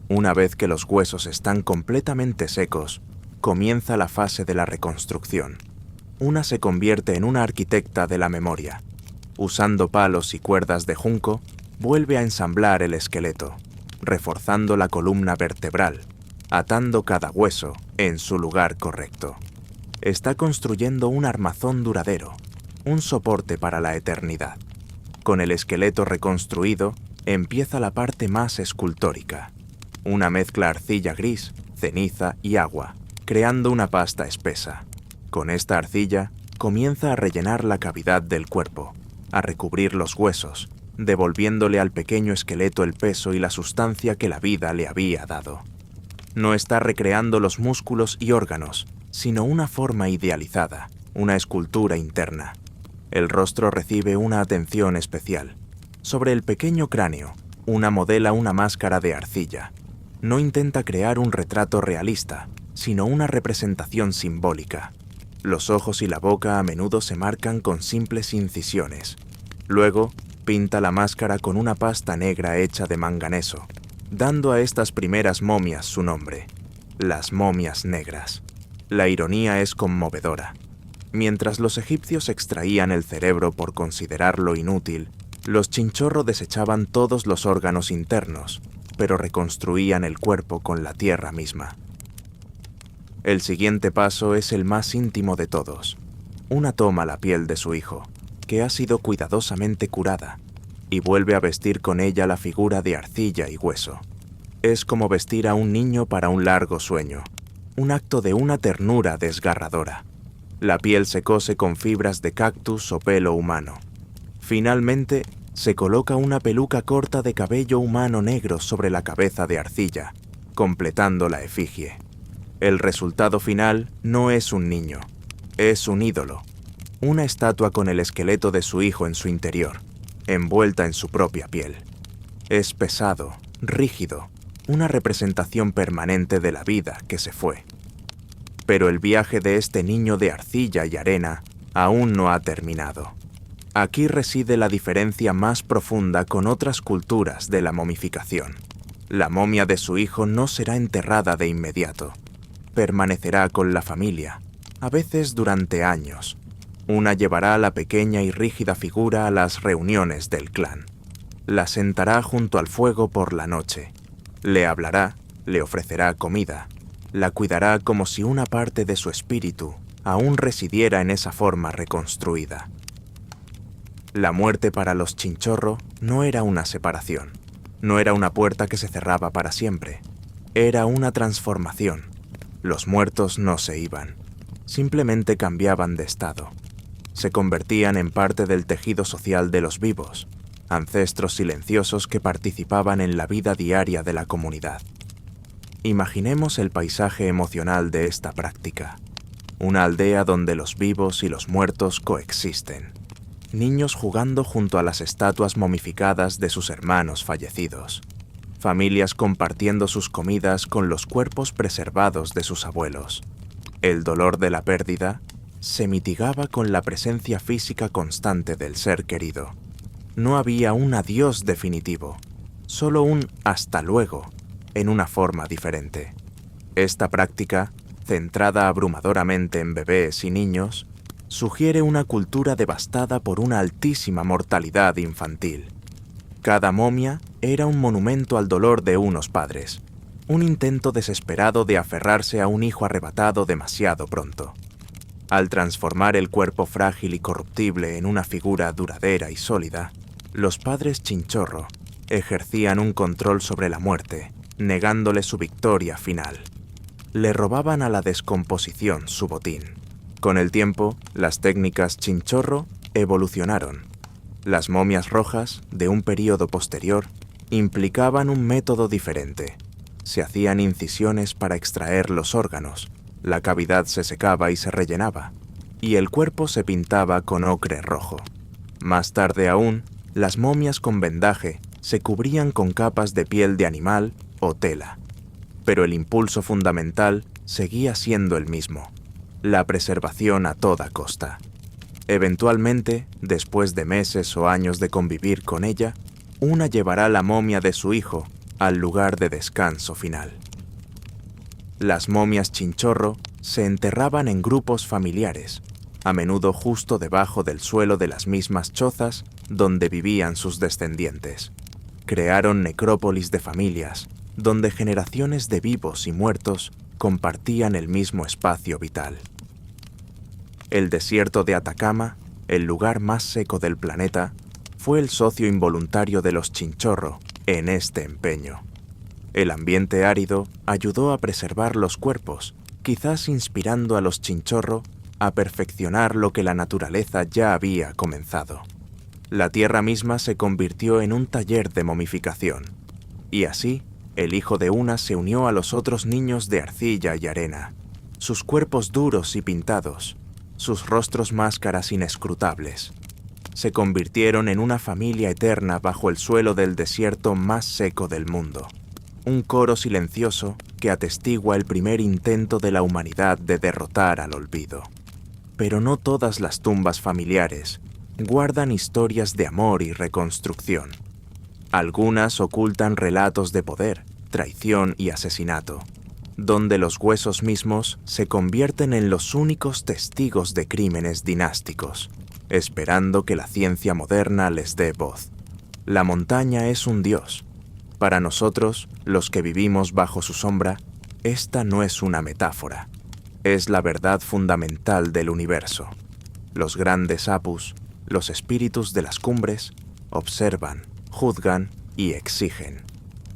Una vez que los huesos están completamente secos, comienza la fase de la reconstrucción. Una se convierte en una arquitecta de la memoria. Usando palos y cuerdas de junco, vuelve a ensamblar el esqueleto, reforzando la columna vertebral, atando cada hueso en su lugar correcto. Está construyendo un armazón duradero, un soporte para la eternidad. Con el esqueleto reconstruido, empieza la parte más escultórica. Una mezcla arcilla gris, ceniza y agua, creando una pasta espesa. Con esta arcilla, comienza a rellenar la cavidad del cuerpo, a recubrir los huesos, devolviéndole al pequeño esqueleto el peso y la sustancia que la vida le había dado. No está recreando los músculos y órganos, sino una forma idealizada, una escultura interna. El rostro recibe una atención especial. Sobre el pequeño cráneo, una modela una máscara de arcilla. No intenta crear un retrato realista, sino una representación simbólica. Los ojos y la boca a menudo se marcan con simples incisiones. Luego, pinta la máscara con una pasta negra hecha de manganeso, dando a estas primeras momias su nombre, las momias negras. La ironía es conmovedora. Mientras los egipcios extraían el cerebro por considerarlo inútil, los Chinchorro desechaban todos los órganos internos, pero reconstruían el cuerpo con la tierra misma. El siguiente paso es el más íntimo de todos. Una toma la piel de su hijo, que ha sido cuidadosamente curada, y vuelve a vestir con ella la figura de arcilla y hueso. Es como vestir a un niño para un largo sueño, un acto de una ternura desgarradora. La piel se cose con fibras de cactus o pelo humano. Finalmente, se coloca una peluca corta de cabello humano negro sobre la cabeza de arcilla, completando la efigie. El resultado final no es un niño, es un ídolo, una estatua con el esqueleto de su hijo en su interior, envuelta en su propia piel. Es pesado, rígido, una representación permanente de la vida que se fue. Pero el viaje de este niño de arcilla y arena aún no ha terminado. Aquí reside la diferencia más profunda con otras culturas de la momificación. La momia de su hijo no será enterrada de inmediato. Permanecerá con la familia, a veces durante años. Una llevará a la pequeña y rígida figura a las reuniones del clan. La sentará junto al fuego por la noche. Le hablará, le ofrecerá comida. La cuidará como si una parte de su espíritu aún residiera en esa forma reconstruida. La muerte para los Chinchorro no era una separación. No era una puerta que se cerraba para siempre. Era una transformación. Los muertos no se iban. Simplemente cambiaban de estado. Se convertían en parte del tejido social de los vivos, ancestros silenciosos que participaban en la vida diaria de la comunidad. Imaginemos el paisaje emocional de esta práctica. Una aldea donde los vivos y los muertos coexisten. Niños jugando junto a las estatuas momificadas de sus hermanos fallecidos. Familias compartiendo sus comidas con los cuerpos preservados de sus abuelos. El dolor de la pérdida se mitigaba con la presencia física constante del ser querido. No había un adiós definitivo, solo un hasta luego, en una forma diferente. Esta práctica, centrada abrumadoramente en bebés y niños, sugiere una cultura devastada por una altísima mortalidad infantil. Cada momia era un monumento al dolor de unos padres, un intento desesperado de aferrarse a un hijo arrebatado demasiado pronto. Al transformar el cuerpo frágil y corruptible en una figura duradera y sólida, los padres Chinchorro ejercían un control sobre la muerte, negándole su victoria final. Le robaban a la descomposición su botín. Con el tiempo, las técnicas Chinchorro evolucionaron. Las momias rojas, de un período posterior, implicaban un método diferente. Se hacían incisiones para extraer los órganos, la cavidad se secaba y se rellenaba, y el cuerpo se pintaba con ocre rojo. Más tarde aún, las momias con vendaje se cubrían con capas de piel de animal o tela. Pero el impulso fundamental seguía siendo el mismo: la preservación a toda costa. Eventualmente, después de meses o años de convivir con ella, una llevará la momia de su hijo al lugar de descanso final. Las momias Chinchorro se enterraban en grupos familiares, a menudo justo debajo del suelo de las mismas chozas donde vivían sus descendientes. Crearon necrópolis de familias, donde generaciones de vivos y muertos compartían el mismo espacio vital. El desierto de Atacama, el lugar más seco del planeta, fue el socio involuntario de los Chinchorro en este empeño. El ambiente árido ayudó a preservar los cuerpos, quizás inspirando a los Chinchorro a perfeccionar lo que la naturaleza ya había comenzado. La tierra misma se convirtió en un taller de momificación, y así el hijo de una se unió a los otros niños de arcilla y arena, sus cuerpos duros y pintados, sus rostros máscaras inescrutables. Se convirtieron en una familia eterna bajo el suelo del desierto más seco del mundo. Un coro silencioso que atestigua el primer intento de la humanidad de derrotar al olvido. Pero no todas las tumbas familiares guardan historias de amor y reconstrucción. Algunas ocultan relatos de poder, traición y asesinato. donde los huesos mismos se convierten en los únicos testigos de crímenes dinásticos, esperando que la ciencia moderna les dé voz. La montaña es un dios. Para nosotros, los que vivimos bajo su sombra, esta no es una metáfora. Es la verdad fundamental del universo. Los grandes apus, los espíritus de las cumbres, observan, juzgan y exigen.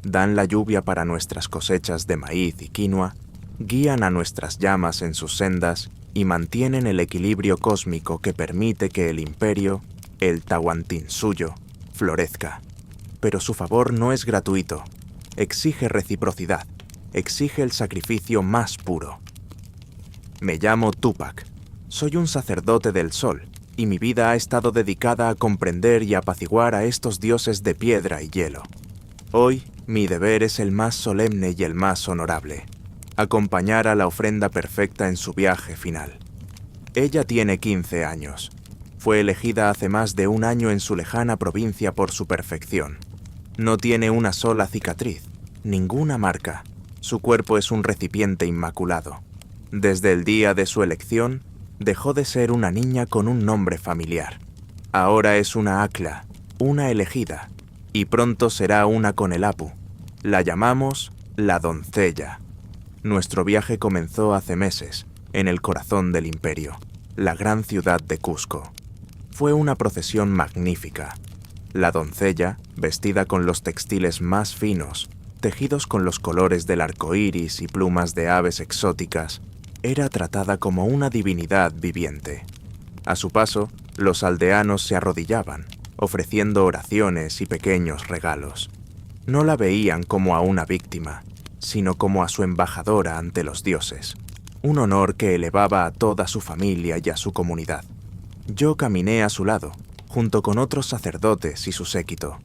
Dan la lluvia para nuestras cosechas de maíz y quinoa, guían a nuestras llamas en sus sendas y mantienen el equilibrio cósmico que permite que el imperio, el Tahuantinsuyo, florezca. Pero su favor no es gratuito, exige reciprocidad, exige el sacrificio más puro. Me llamo Tupac, soy un sacerdote del sol, y mi vida ha estado dedicada a comprender y apaciguar a estos dioses de piedra y hielo. Hoy, mi deber es el más solemne y el más honorable, acompañar a la ofrenda perfecta en su viaje final. Ella tiene 15 años. Fue elegida hace más de un año en su lejana provincia por su perfección. No tiene una sola cicatriz, ninguna marca. Su cuerpo es un recipiente inmaculado. Desde el día de su elección, dejó de ser una niña con un nombre familiar. Ahora es una Akla, una elegida, y pronto será una con el Apu. La llamamos la doncella. Nuestro viaje comenzó hace meses, en el corazón del imperio, la gran ciudad de Cusco. Fue una procesión magnífica. La doncella, vestida con los textiles más finos, tejidos con los colores del arco iris y plumas de aves exóticas, era tratada como una divinidad viviente. A su paso, los aldeanos se arrodillaban, ofreciendo oraciones y pequeños regalos. No la veían como a una víctima, sino como a su embajadora ante los dioses, un honor que elevaba a toda su familia y a su comunidad. Yo caminé a su lado, junto con otros sacerdotes y su séquito.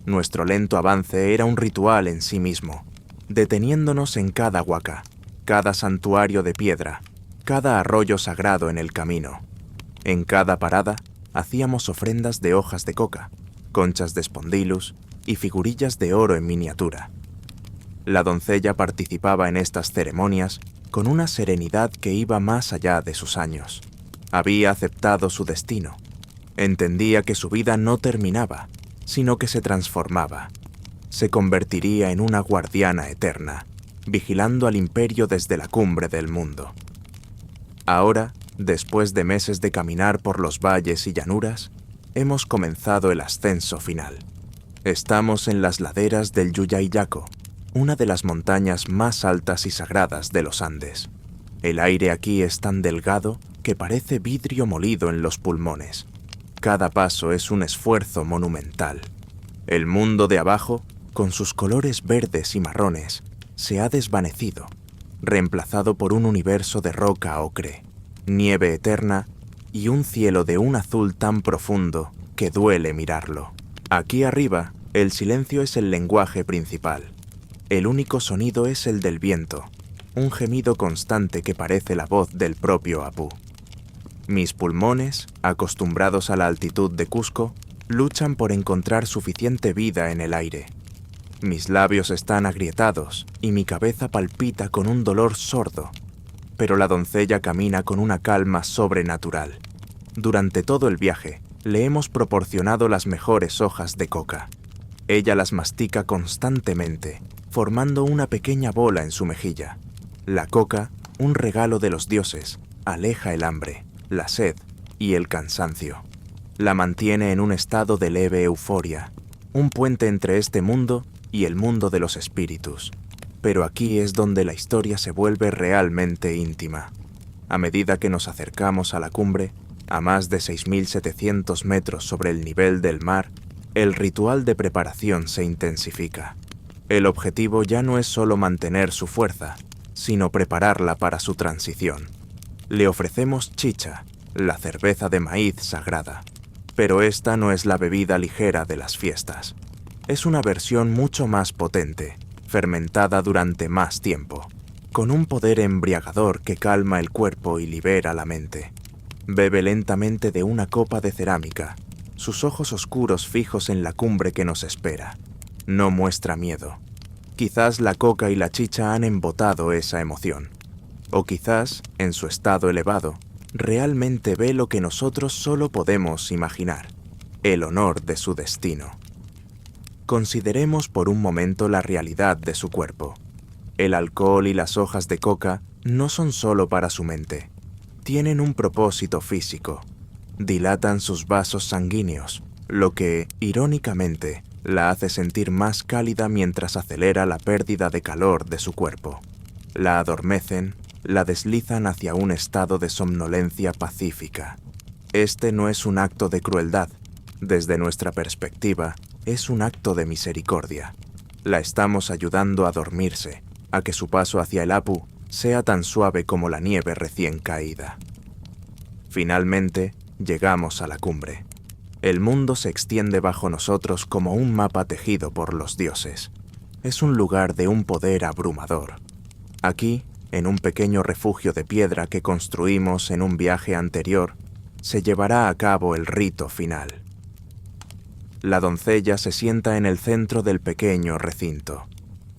Nuestro lento avance era un ritual en sí mismo, deteniéndonos en cada huaca, cada santuario de piedra, cada arroyo sagrado en el camino. En cada parada hacíamos ofrendas de hojas de coca, conchas de spondylus y figurillas de oro en miniatura. La doncella participaba en estas ceremonias con una serenidad que iba más allá de sus años. Había aceptado su destino. Entendía que su vida no terminaba, sino que se transformaba. Se convertiría en una guardiana eterna, vigilando al imperio desde la cumbre del mundo. Ahora, después de meses de caminar por los valles y llanuras, hemos comenzado el ascenso final. Estamos en las laderas del Yuyayaco, una de las montañas más altas y sagradas de los Andes. El aire aquí es tan delgado que parece vidrio molido en los pulmones. Cada paso es un esfuerzo monumental. El mundo de abajo, con sus colores verdes y marrones, se ha desvanecido, reemplazado por un universo de roca ocre, nieve eterna y un cielo de un azul tan profundo que duele mirarlo. Aquí arriba, el silencio es el lenguaje principal. El único sonido es el del viento, un gemido constante que parece la voz del propio Apu. Mis pulmones, acostumbrados a la altitud de Cusco, luchan por encontrar suficiente vida en el aire. Mis labios están agrietados y mi cabeza palpita con un dolor sordo, pero la doncella camina con una calma sobrenatural. Durante todo el viaje, le hemos proporcionado las mejores hojas de coca. Ella las mastica constantemente, formando una pequeña bola en su mejilla. La coca, un regalo de los dioses, aleja el hambre, la sed y el cansancio. La mantiene en un estado de leve euforia, un puente entre este mundo y el mundo de los espíritus. Pero aquí es donde la historia se vuelve realmente íntima. A medida que nos acercamos a la cumbre, a más de 6.700 metros sobre el nivel del mar, el ritual de preparación se intensifica. El objetivo ya no es solo mantener su fuerza, sino prepararla para su transición. Le ofrecemos chicha, la cerveza de maíz sagrada. Pero esta no es la bebida ligera de las fiestas. Es una versión mucho más potente, fermentada durante más tiempo, con un poder embriagador que calma el cuerpo y libera la mente. Bebe lentamente de una copa de cerámica, sus ojos oscuros fijos en la cumbre que nos espera. No muestra miedo. Quizás la coca y la chicha han embotado esa emoción. O quizás, en su estado elevado, realmente ve lo que nosotros solo podemos imaginar, el honor de su destino. Consideremos por un momento la realidad de su cuerpo. El alcohol y las hojas de coca no son solo para su mente. Tienen un propósito físico. Dilatan sus vasos sanguíneos, lo que, irónicamente, la hace sentir más cálida mientras acelera la pérdida de calor de su cuerpo. La adormecen, la deslizan hacia un estado de somnolencia pacífica. Este no es un acto de crueldad. Desde nuestra perspectiva, es un acto de misericordia. La estamos ayudando a dormirse, a que su paso hacia el Apu sea tan suave como la nieve recién caída. Finalmente, llegamos a la cumbre. El mundo se extiende bajo nosotros como un mapa tejido por los dioses. Es un lugar de un poder abrumador. Aquí, en un pequeño refugio de piedra que construimos en un viaje anterior, se llevará a cabo el rito final. La doncella se sienta en el centro del pequeño recinto.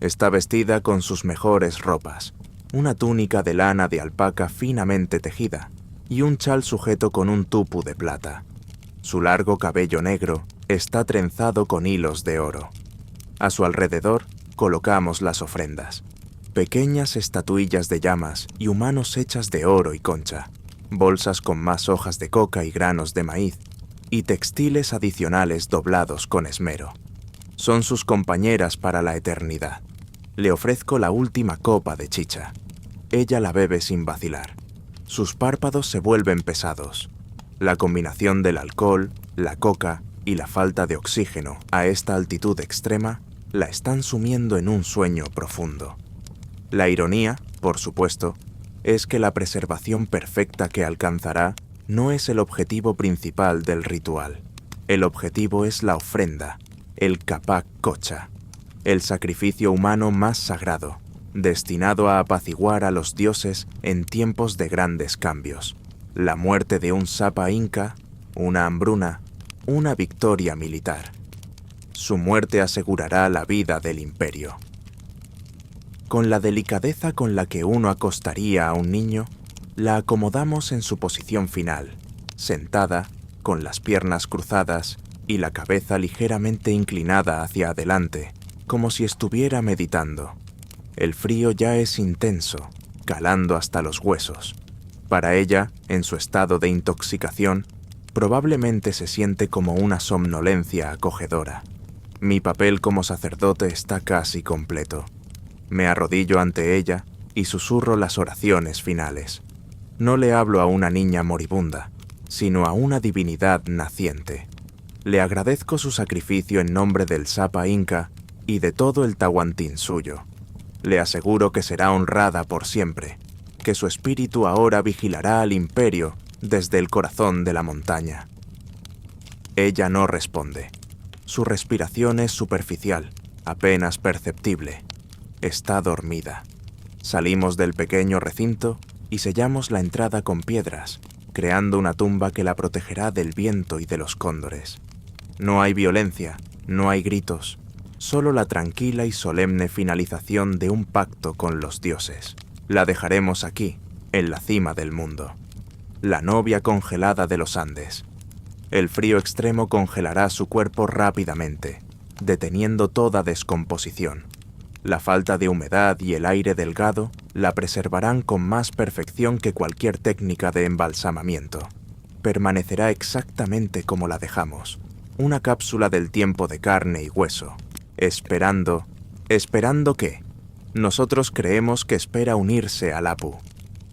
Está vestida con sus mejores ropas, una túnica de lana de alpaca finamente tejida y un chal sujeto con un tupu de plata. Su largo cabello negro está trenzado con hilos de oro. A su alrededor colocamos las ofrendas, pequeñas estatuillas de llamas y humanos hechas de oro y concha, bolsas con más hojas de coca y granos de maíz, y textiles adicionales doblados con esmero. Son sus compañeras para la eternidad. Le ofrezco la última copa de chicha. Ella la bebe sin vacilar. Sus párpados se vuelven pesados. La combinación del alcohol, la coca y la falta de oxígeno a esta altitud extrema la están sumiendo en un sueño profundo. La ironía, por supuesto, es que la preservación perfecta que alcanzará no es el objetivo principal del ritual. El objetivo es la ofrenda, el kapak kocha, el sacrificio humano más sagrado, destinado a apaciguar a los dioses en tiempos de grandes cambios. La muerte de un sapa inca, una hambruna, una victoria militar. Su muerte asegurará la vida del imperio. Con la delicadeza con la que uno acostaría a un niño, la acomodamos en su posición final, sentada, con las piernas cruzadas y la cabeza ligeramente inclinada hacia adelante, como si estuviera meditando. El frío ya es intenso, calando hasta los huesos. Para ella, en su estado de intoxicación, probablemente se siente como una somnolencia acogedora. Mi papel como sacerdote está casi completo. Me arrodillo ante ella y susurro las oraciones finales. No le hablo a una niña moribunda, sino a una divinidad naciente. Le agradezco su sacrificio en nombre del Sapa Inca y de todo el Tahuantinsuyo. Le aseguro que será honrada por siempre, que su espíritu ahora vigilará al imperio desde el corazón de la montaña. Ella no responde. Su respiración es superficial, apenas perceptible. Está dormida. Salimos del pequeño recinto y sellamos la entrada con piedras, creando una tumba que la protegerá del viento y de los cóndores. No hay violencia, no hay gritos, solo la tranquila y solemne finalización de un pacto con los dioses. La dejaremos aquí, en la cima del mundo. La novia congelada de los Andes. El frío extremo congelará su cuerpo rápidamente, deteniendo toda descomposición. La falta de humedad y el aire delgado la preservarán con más perfección que cualquier técnica de embalsamamiento. Permanecerá exactamente como la dejamos, una cápsula del tiempo de carne y hueso, esperando ¿qué? Nosotros creemos que espera unirse al Apu.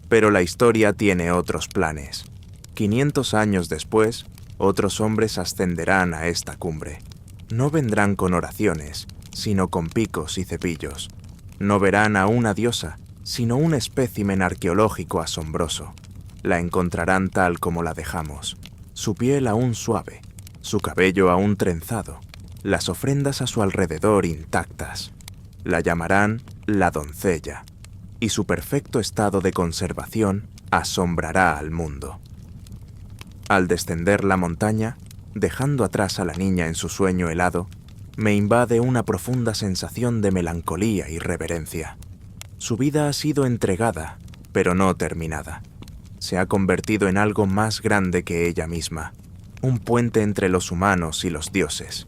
Pero la historia tiene otros planes. 500 años después, otros hombres ascenderán a esta cumbre. No vendrán con oraciones, sino con picos y cepillos. No verán a una diosa, sino un espécimen arqueológico asombroso. La encontrarán tal como la dejamos, su piel aún suave, su cabello aún trenzado, las ofrendas a su alrededor intactas. La llamarán la doncella, y su perfecto estado de conservación asombrará al mundo. Al descender la montaña, dejando atrás a la niña en su sueño helado, me invade una profunda sensación de melancolía y reverencia. Su vida ha sido entregada, pero no terminada. Se ha convertido en algo más grande que ella misma, un puente entre los humanos y los dioses.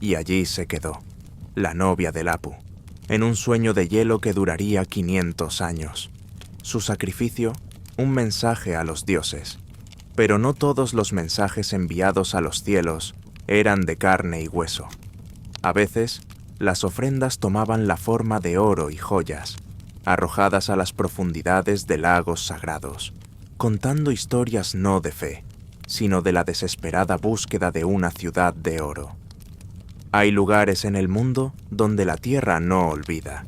Y allí se quedó, la novia del Apu, en un sueño de hielo que duraría 500 años. Su sacrificio, un mensaje a los dioses. Pero no todos los mensajes enviados a los cielos eran de carne y hueso. A veces, las ofrendas tomaban la forma de oro y joyas, arrojadas a las profundidades de lagos sagrados, contando historias no de fe, sino de la desesperada búsqueda de una ciudad de oro. Hay lugares en el mundo donde la tierra no olvida.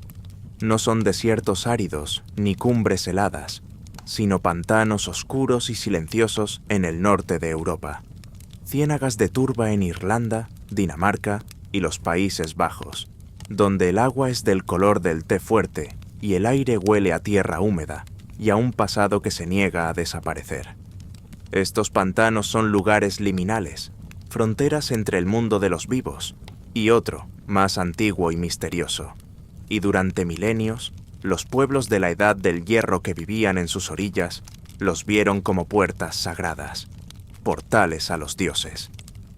No son desiertos áridos ni cumbres heladas, sino pantanos oscuros y silenciosos en el norte de Europa, ciénagas de turba en Irlanda, Dinamarca y los Países Bajos, donde el agua es del color del té fuerte y el aire huele a tierra húmeda y a un pasado que se niega a desaparecer. Estos pantanos son lugares liminales, fronteras entre el mundo de los vivos y otro, más antiguo y misterioso. Y durante milenios, los pueblos de la Edad del Hierro que vivían en sus orillas los vieron como puertas sagradas, portales a los dioses.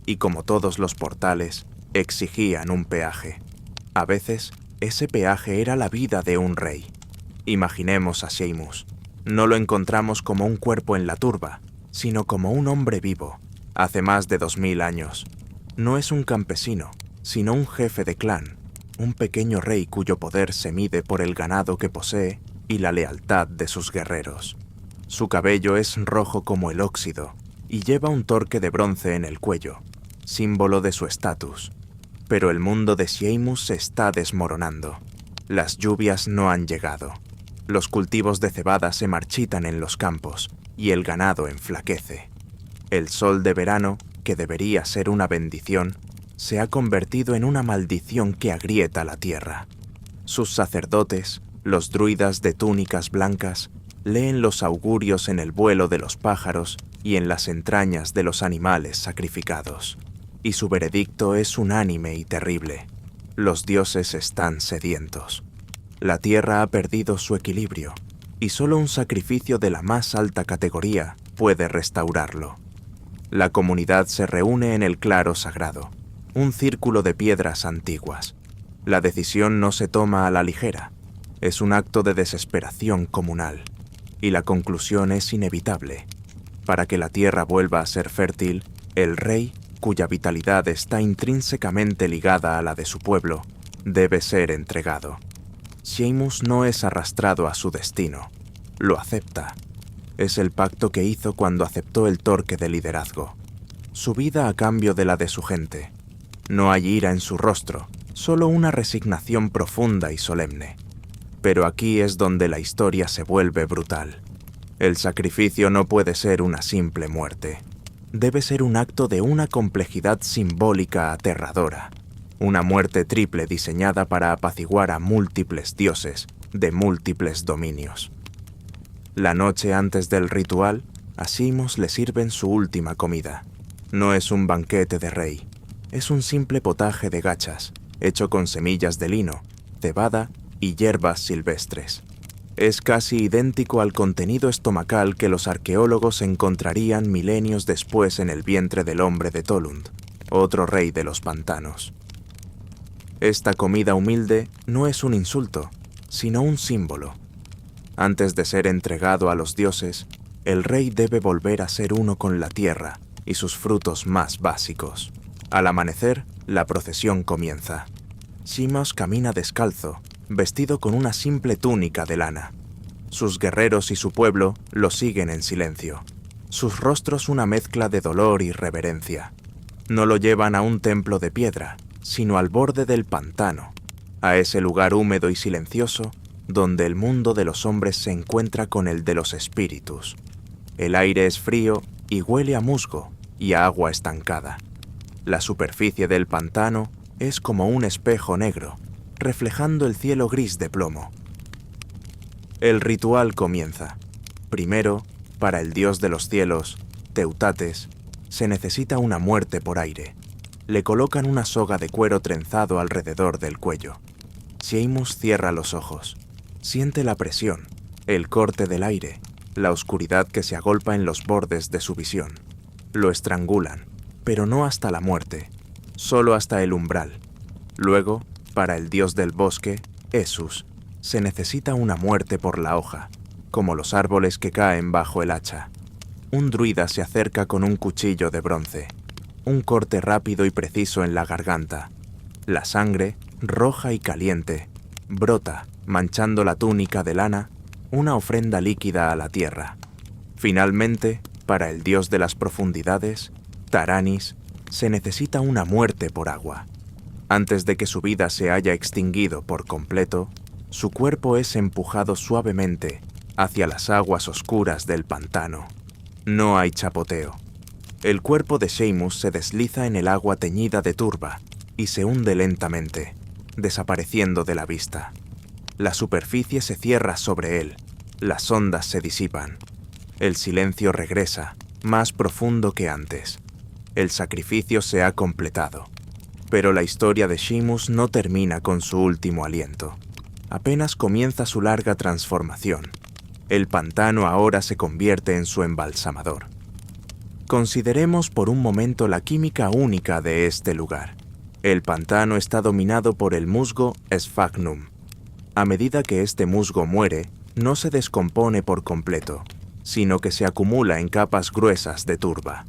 Y como todos los portales, exigían un peaje. A veces, ese peaje era la vida de un rey. Imaginemos a Seamus. No lo encontramos como un cuerpo en la turba, sino como un hombre vivo, hace más de 2000 años. No es un campesino, sino un jefe de clan, un pequeño rey cuyo poder se mide por el ganado que posee y la lealtad de sus guerreros. Su cabello es rojo como el óxido y lleva un torque de bronce en el cuello, símbolo de su estatus. Pero el mundo de Seamus se está desmoronando. Las lluvias no han llegado. Los cultivos de cebada se marchitan en los campos y el ganado enflaquece. El sol de verano, que debería ser una bendición, se ha convertido en una maldición que agrieta la tierra. Sus sacerdotes, los druidas de túnicas blancas, leen los augurios en el vuelo de los pájaros y en las entrañas de los animales sacrificados. Y su veredicto es unánime y terrible. Los dioses están sedientos. La tierra ha perdido su equilibrio, y solo un sacrificio de la más alta categoría puede restaurarlo. La comunidad se reúne en el claro sagrado, un círculo de piedras antiguas. La decisión no se toma a la ligera, es un acto de desesperación comunal, y la conclusión es inevitable. Para que la tierra vuelva a ser fértil, el rey, cuya vitalidad está intrínsecamente ligada a la de su pueblo, debe ser entregado. Seamus no es arrastrado a su destino, lo acepta. Es el pacto que hizo cuando aceptó el torque de liderazgo. Su vida a cambio de la de su gente. No hay ira en su rostro, solo una resignación profunda y solemne. Pero aquí es donde la historia se vuelve brutal. El sacrificio no puede ser una simple muerte. Debe ser un acto de una complejidad simbólica aterradora. Una muerte triple diseñada para apaciguar a múltiples dioses de múltiples dominios. La noche antes del ritual, a Seamus le sirven su última comida. No es un banquete de rey. Es un simple potaje de gachas, hecho con semillas de lino, cebada y hierbas silvestres. Es casi idéntico al contenido estomacal que los arqueólogos encontrarían milenios después en el vientre del hombre de Tolund, otro rey de los pantanos. Esta comida humilde no es un insulto, sino un símbolo. Antes de ser entregado a los dioses, el rey debe volver a ser uno con la tierra y sus frutos más básicos. Al amanecer, la procesión comienza. Seamus camina descalzo, vestido con una simple túnica de lana. Sus guerreros y su pueblo lo siguen en silencio, sus rostros una mezcla de dolor y reverencia. No lo llevan a un templo de piedra, sino al borde del pantano, a ese lugar húmedo y silencioso donde el mundo de los hombres se encuentra con el de los espíritus. El aire es frío y huele a musgo y a agua estancada. La superficie del pantano es como un espejo negro, reflejando el cielo gris de plomo. El ritual comienza. Primero, para el dios de los cielos, Teutates, se necesita una muerte por aire. le colocan una soga de cuero trenzado alrededor del cuello. Sheamus cierra los ojos. Siente la presión, el corte del aire, la oscuridad que se agolpa en los bordes de su visión. Lo estrangulan, pero no hasta la muerte, solo hasta el umbral. Luego, para el dios del bosque, Esus, se necesita una muerte por la hoja, como los árboles que caen bajo el hacha. Un druida se acerca con un cuchillo de bronce, un corte rápido y preciso en la garganta. La sangre, roja y caliente, brota, manchando la túnica de lana, una ofrenda líquida a la tierra. Finalmente, para el dios de las profundidades, Taranis, se necesita una muerte por agua. Antes de que su vida se haya extinguido por completo, su cuerpo es empujado suavemente hacia las aguas oscuras del pantano. No hay chapoteo. El cuerpo de Sheamus se desliza en el agua teñida de turba y se hunde lentamente, desapareciendo de la vista. La superficie se cierra sobre él, las ondas se disipan. El silencio regresa, más profundo que antes. El sacrificio se ha completado. Pero la historia de Sheamus no termina con su último aliento. Apenas comienza su larga transformación. El pantano ahora se convierte en su embalsamador. Consideremos por un momento la química única de este lugar. El pantano está dominado por el musgo Sphagnum. A medida que este musgo muere, no se descompone por completo, sino que se acumula en capas gruesas de turba.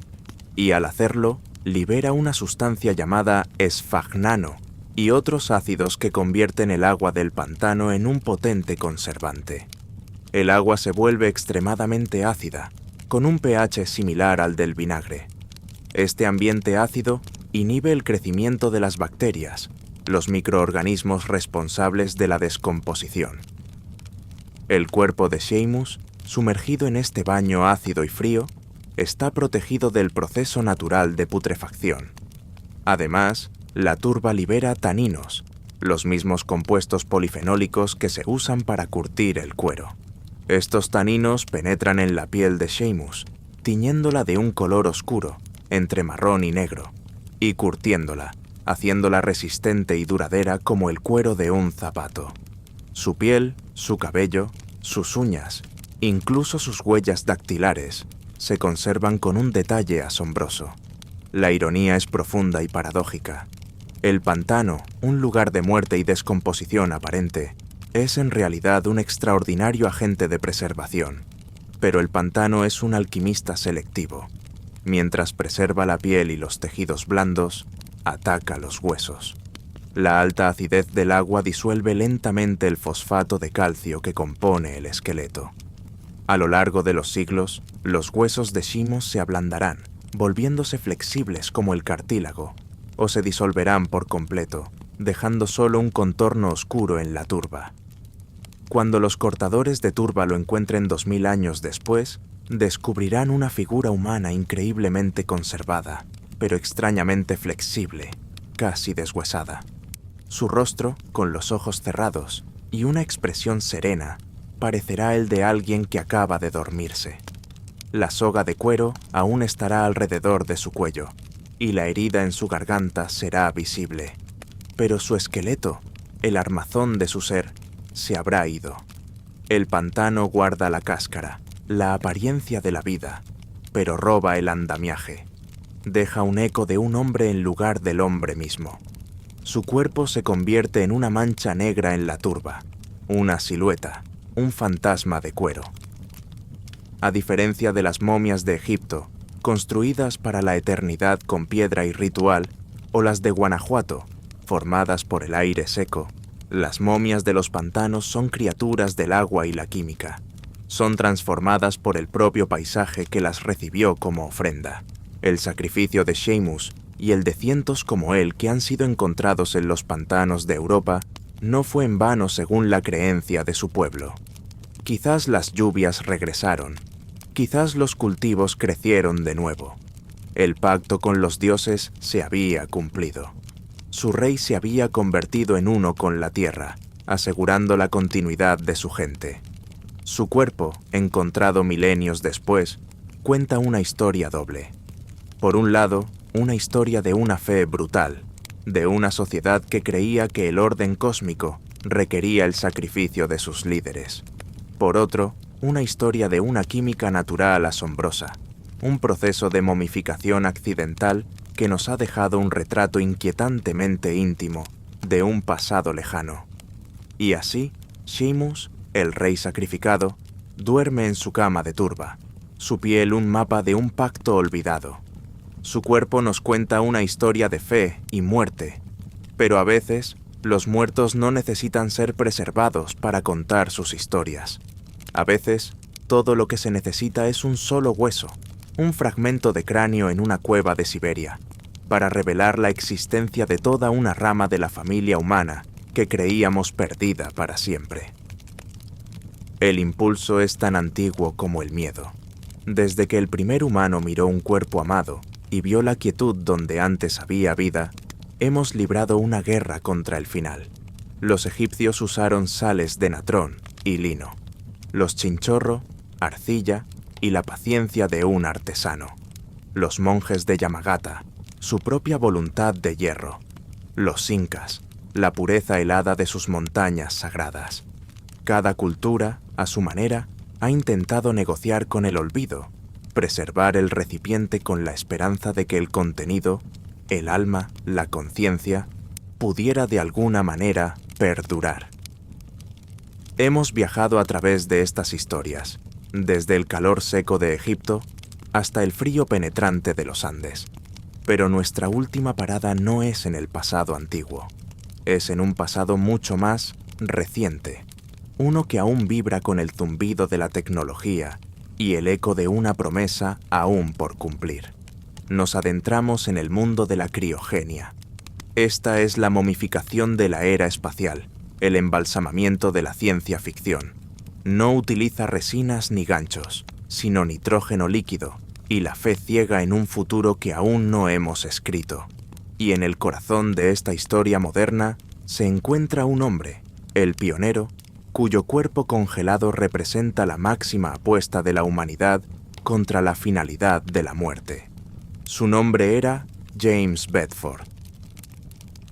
Y al hacerlo, libera una sustancia llamada sphagnano y otros ácidos que convierten el agua del pantano en un potente conservante. El agua se vuelve extremadamente ácida, con un pH similar al del vinagre. Este ambiente ácido inhibe el crecimiento de las bacterias, los microorganismos responsables de la descomposición. El cuerpo de Sheamus, sumergido en este baño ácido y frío, está protegido del proceso natural de putrefacción. Además, la turba libera taninos, los mismos compuestos polifenólicos que se usan para curtir el cuero. Estos taninos penetran en la piel de Sheamus, tiñéndola de un color oscuro, entre marrón y negro, y curtiéndola, haciéndola resistente y duradera como el cuero de un zapato. Su piel, su cabello, sus uñas, incluso sus huellas dactilares, se conservan con un detalle asombroso. La ironía es profunda y paradójica. El pantano, un lugar de muerte y descomposición aparente, es en realidad un extraordinario agente de preservación. Pero el pantano es un alquimista selectivo. Mientras preserva la piel y los tejidos blandos, ataca los huesos. La alta acidez del agua disuelve lentamente el fosfato de calcio que compone el esqueleto. A lo largo de los siglos, los huesos de Sheamus se ablandarán, volviéndose flexibles como el cartílago, o se disolverán por completo, dejando solo un contorno oscuro en la turba. Cuando los cortadores de turba lo encuentren 2000 años después, descubrirán una figura humana increíblemente conservada, pero extrañamente flexible, casi deshuesada. Su rostro, con los ojos cerrados y una expresión serena, parecerá el de alguien que acaba de dormirse. La soga de cuero aún estará alrededor de su cuello, y la herida en su garganta será visible. Pero su esqueleto, el armazón de su ser, se habrá ido. El pantano guarda la cáscara, la apariencia de la vida, pero roba el andamiaje. Deja un eco de un hombre en lugar del hombre mismo. Su cuerpo se convierte en una mancha negra en la turba, una silueta, un fantasma de cuero. A diferencia de las momias de Egipto, construidas para la eternidad con piedra y ritual, o las de Guanajuato, formadas por el aire seco, las momias de los pantanos son criaturas del agua y la química. Son transformadas por el propio paisaje que las recibió como ofrenda. El sacrificio de Sheamus y el de cientos como él que han sido encontrados en los pantanos de Europa no fue en vano según la creencia de su pueblo. Quizás las lluvias regresaron, quizás los cultivos crecieron de nuevo. El pacto con los dioses se había cumplido. Su rey se había convertido en uno con la tierra, asegurando la continuidad de su gente. Su cuerpo, encontrado milenios después, cuenta una historia doble. Por un lado, una historia de una fe brutal, de una sociedad que creía que el orden cósmico requería el sacrificio de sus líderes. Por otro, una historia de una química natural asombrosa, un proceso de momificación accidental que nos ha dejado un retrato inquietantemente íntimo de un pasado lejano. Y así, Sheamus, el rey sacrificado, duerme en su cama de turba, su piel un mapa de un pacto olvidado. Su cuerpo nos cuenta una historia de fe y muerte, pero a veces los muertos no necesitan ser preservados para contar sus historias. A veces, todo lo que se necesita es un solo hueso, un fragmento de cráneo en una cueva de Siberia, para revelar la existencia de toda una rama de la familia humana que creíamos perdida para siempre. El impulso es tan antiguo como el miedo. Desde que el primer humano miró un cuerpo amado y vio la quietud donde antes había vida, hemos librado una guerra contra el final. Los egipcios usaron sales de natrón y lino, los chinchorro, arcilla y la paciencia de un artesano. Los monjes de Yamagata, su propia voluntad de hierro. Los incas, la pureza helada de sus montañas sagradas. Cada cultura, a su manera, ha intentado negociar con el olvido, preservar el recipiente con la esperanza de que el contenido, el alma, la conciencia, pudiera de alguna manera perdurar. Hemos viajado a través de estas historias, desde el calor seco de Egipto hasta el frío penetrante de los Andes. Pero nuestra última parada no es en el pasado antiguo, es en un pasado mucho más reciente, uno que aún vibra con el zumbido de la tecnología y el eco de una promesa aún por cumplir. Nos adentramos en el mundo de la criogenia. Esta es la momificación de la era espacial, el embalsamamiento de la ciencia ficción. No utiliza resinas ni ganchos, sino nitrógeno líquido, y la fe ciega en un futuro que aún no hemos escrito. Y en el corazón de esta historia moderna se encuentra un hombre, el pionero, cuyo cuerpo congelado representa la máxima apuesta de la humanidad contra la finalidad de la muerte. Su nombre era James Bedford.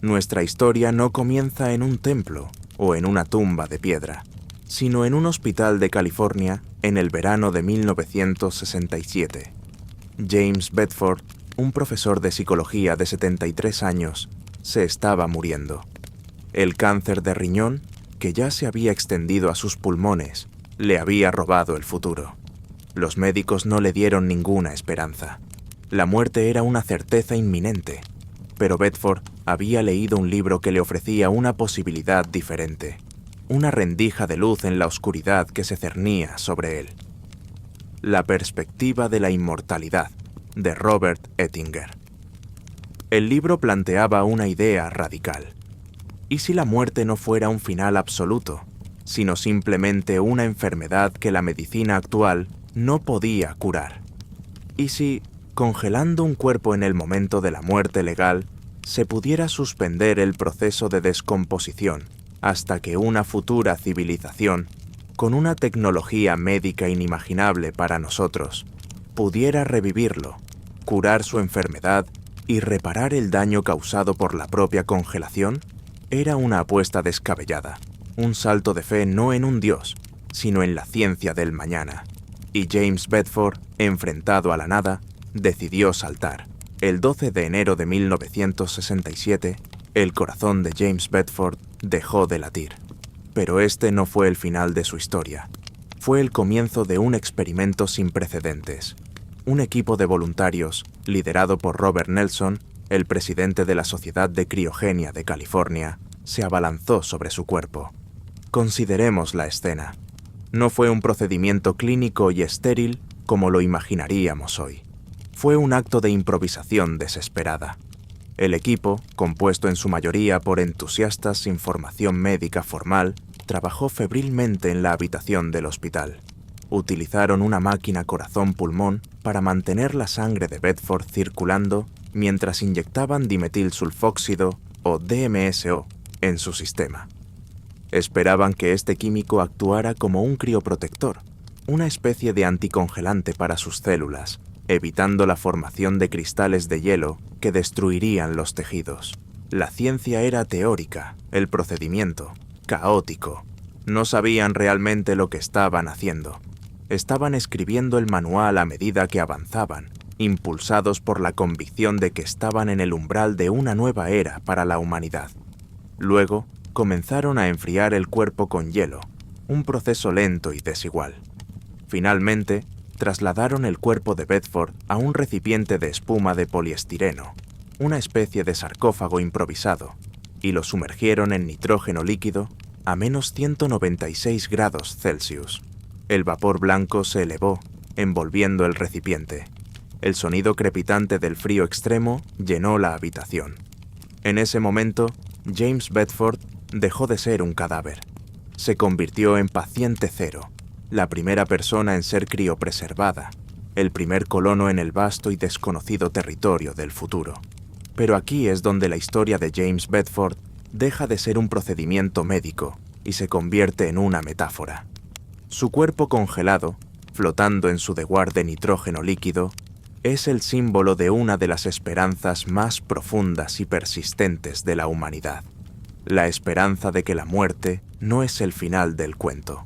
Nuestra historia no comienza en un templo o en una tumba de piedra, sino en un hospital de California en el verano de 1967. James Bedford, un profesor de psicología de 73 años, se estaba muriendo. El cáncer de riñón, que ya se había extendido a sus pulmones, le había robado el futuro. Los médicos no le dieron ninguna esperanza. La muerte era una certeza inminente, pero Bedford había leído un libro que le ofrecía una posibilidad diferente, una rendija de luz en la oscuridad que se cernía sobre él. La perspectiva de la inmortalidad, de Robert Ettinger. El libro planteaba una idea radical. ¿Y si la muerte no fuera un final absoluto, sino simplemente una enfermedad que la medicina actual no podía curar? ¿Y si, congelando un cuerpo en el momento de la muerte legal, se pudiera suspender el proceso de descomposición hasta que una futura civilización, con una tecnología médica inimaginable para nosotros, pudiera revivirlo, curar su enfermedad y reparar el daño causado por la propia congelación? Era una apuesta descabellada, un salto de fe no en un dios, sino en la ciencia del mañana. Y James Bedford, enfrentado a la nada, decidió saltar. El 12 de enero de 1967, el corazón de James Bedford dejó de latir. Pero este no fue el final de su historia. Fue el comienzo de un experimento sin precedentes. Un equipo de voluntarios, liderado por Robert Nelson, el presidente de la Sociedad de Criogenia de California, se abalanzó sobre su cuerpo. Consideremos la escena. No fue un procedimiento clínico y estéril como lo imaginaríamos hoy. Fue un acto de improvisación desesperada. El equipo, compuesto en su mayoría por entusiastas sin formación médica formal, trabajó febrilmente en la habitación del hospital. Utilizaron una máquina corazón-pulmón para mantener la sangre de Bedford circulando mientras inyectaban dimetilsulfóxido o DMSO en su sistema. Esperaban que este químico actuara como un crioprotector, una especie de anticongelante para sus células, evitando la formación de cristales de hielo que destruirían los tejidos. La ciencia era teórica, el procedimiento caótico. No sabían realmente lo que estaban haciendo. Estaban escribiendo el manual a medida que avanzaban, impulsados por la convicción de que estaban en el umbral de una nueva era para la humanidad. Luego, comenzaron a enfriar el cuerpo con hielo, un proceso lento y desigual. Finalmente, trasladaron el cuerpo de Bedford a un recipiente de espuma de poliestireno, una especie de sarcófago improvisado, y lo sumergieron en nitrógeno líquido a menos 196 grados Celsius. El vapor blanco se elevó, envolviendo el recipiente. El sonido crepitante del frío extremo llenó la habitación. En ese momento, James Bedford dejó de ser un cadáver. Se convirtió en paciente cero, la primera persona en ser criopreservada, el primer colono en el vasto y desconocido territorio del futuro. Pero aquí es donde la historia de James Bedford deja de ser un procedimiento médico y se convierte en una metáfora. Su cuerpo congelado, flotando en su deguar de nitrógeno líquido, es el símbolo de una de las esperanzas más profundas y persistentes de la humanidad. La esperanza de que la muerte no es el final del cuento,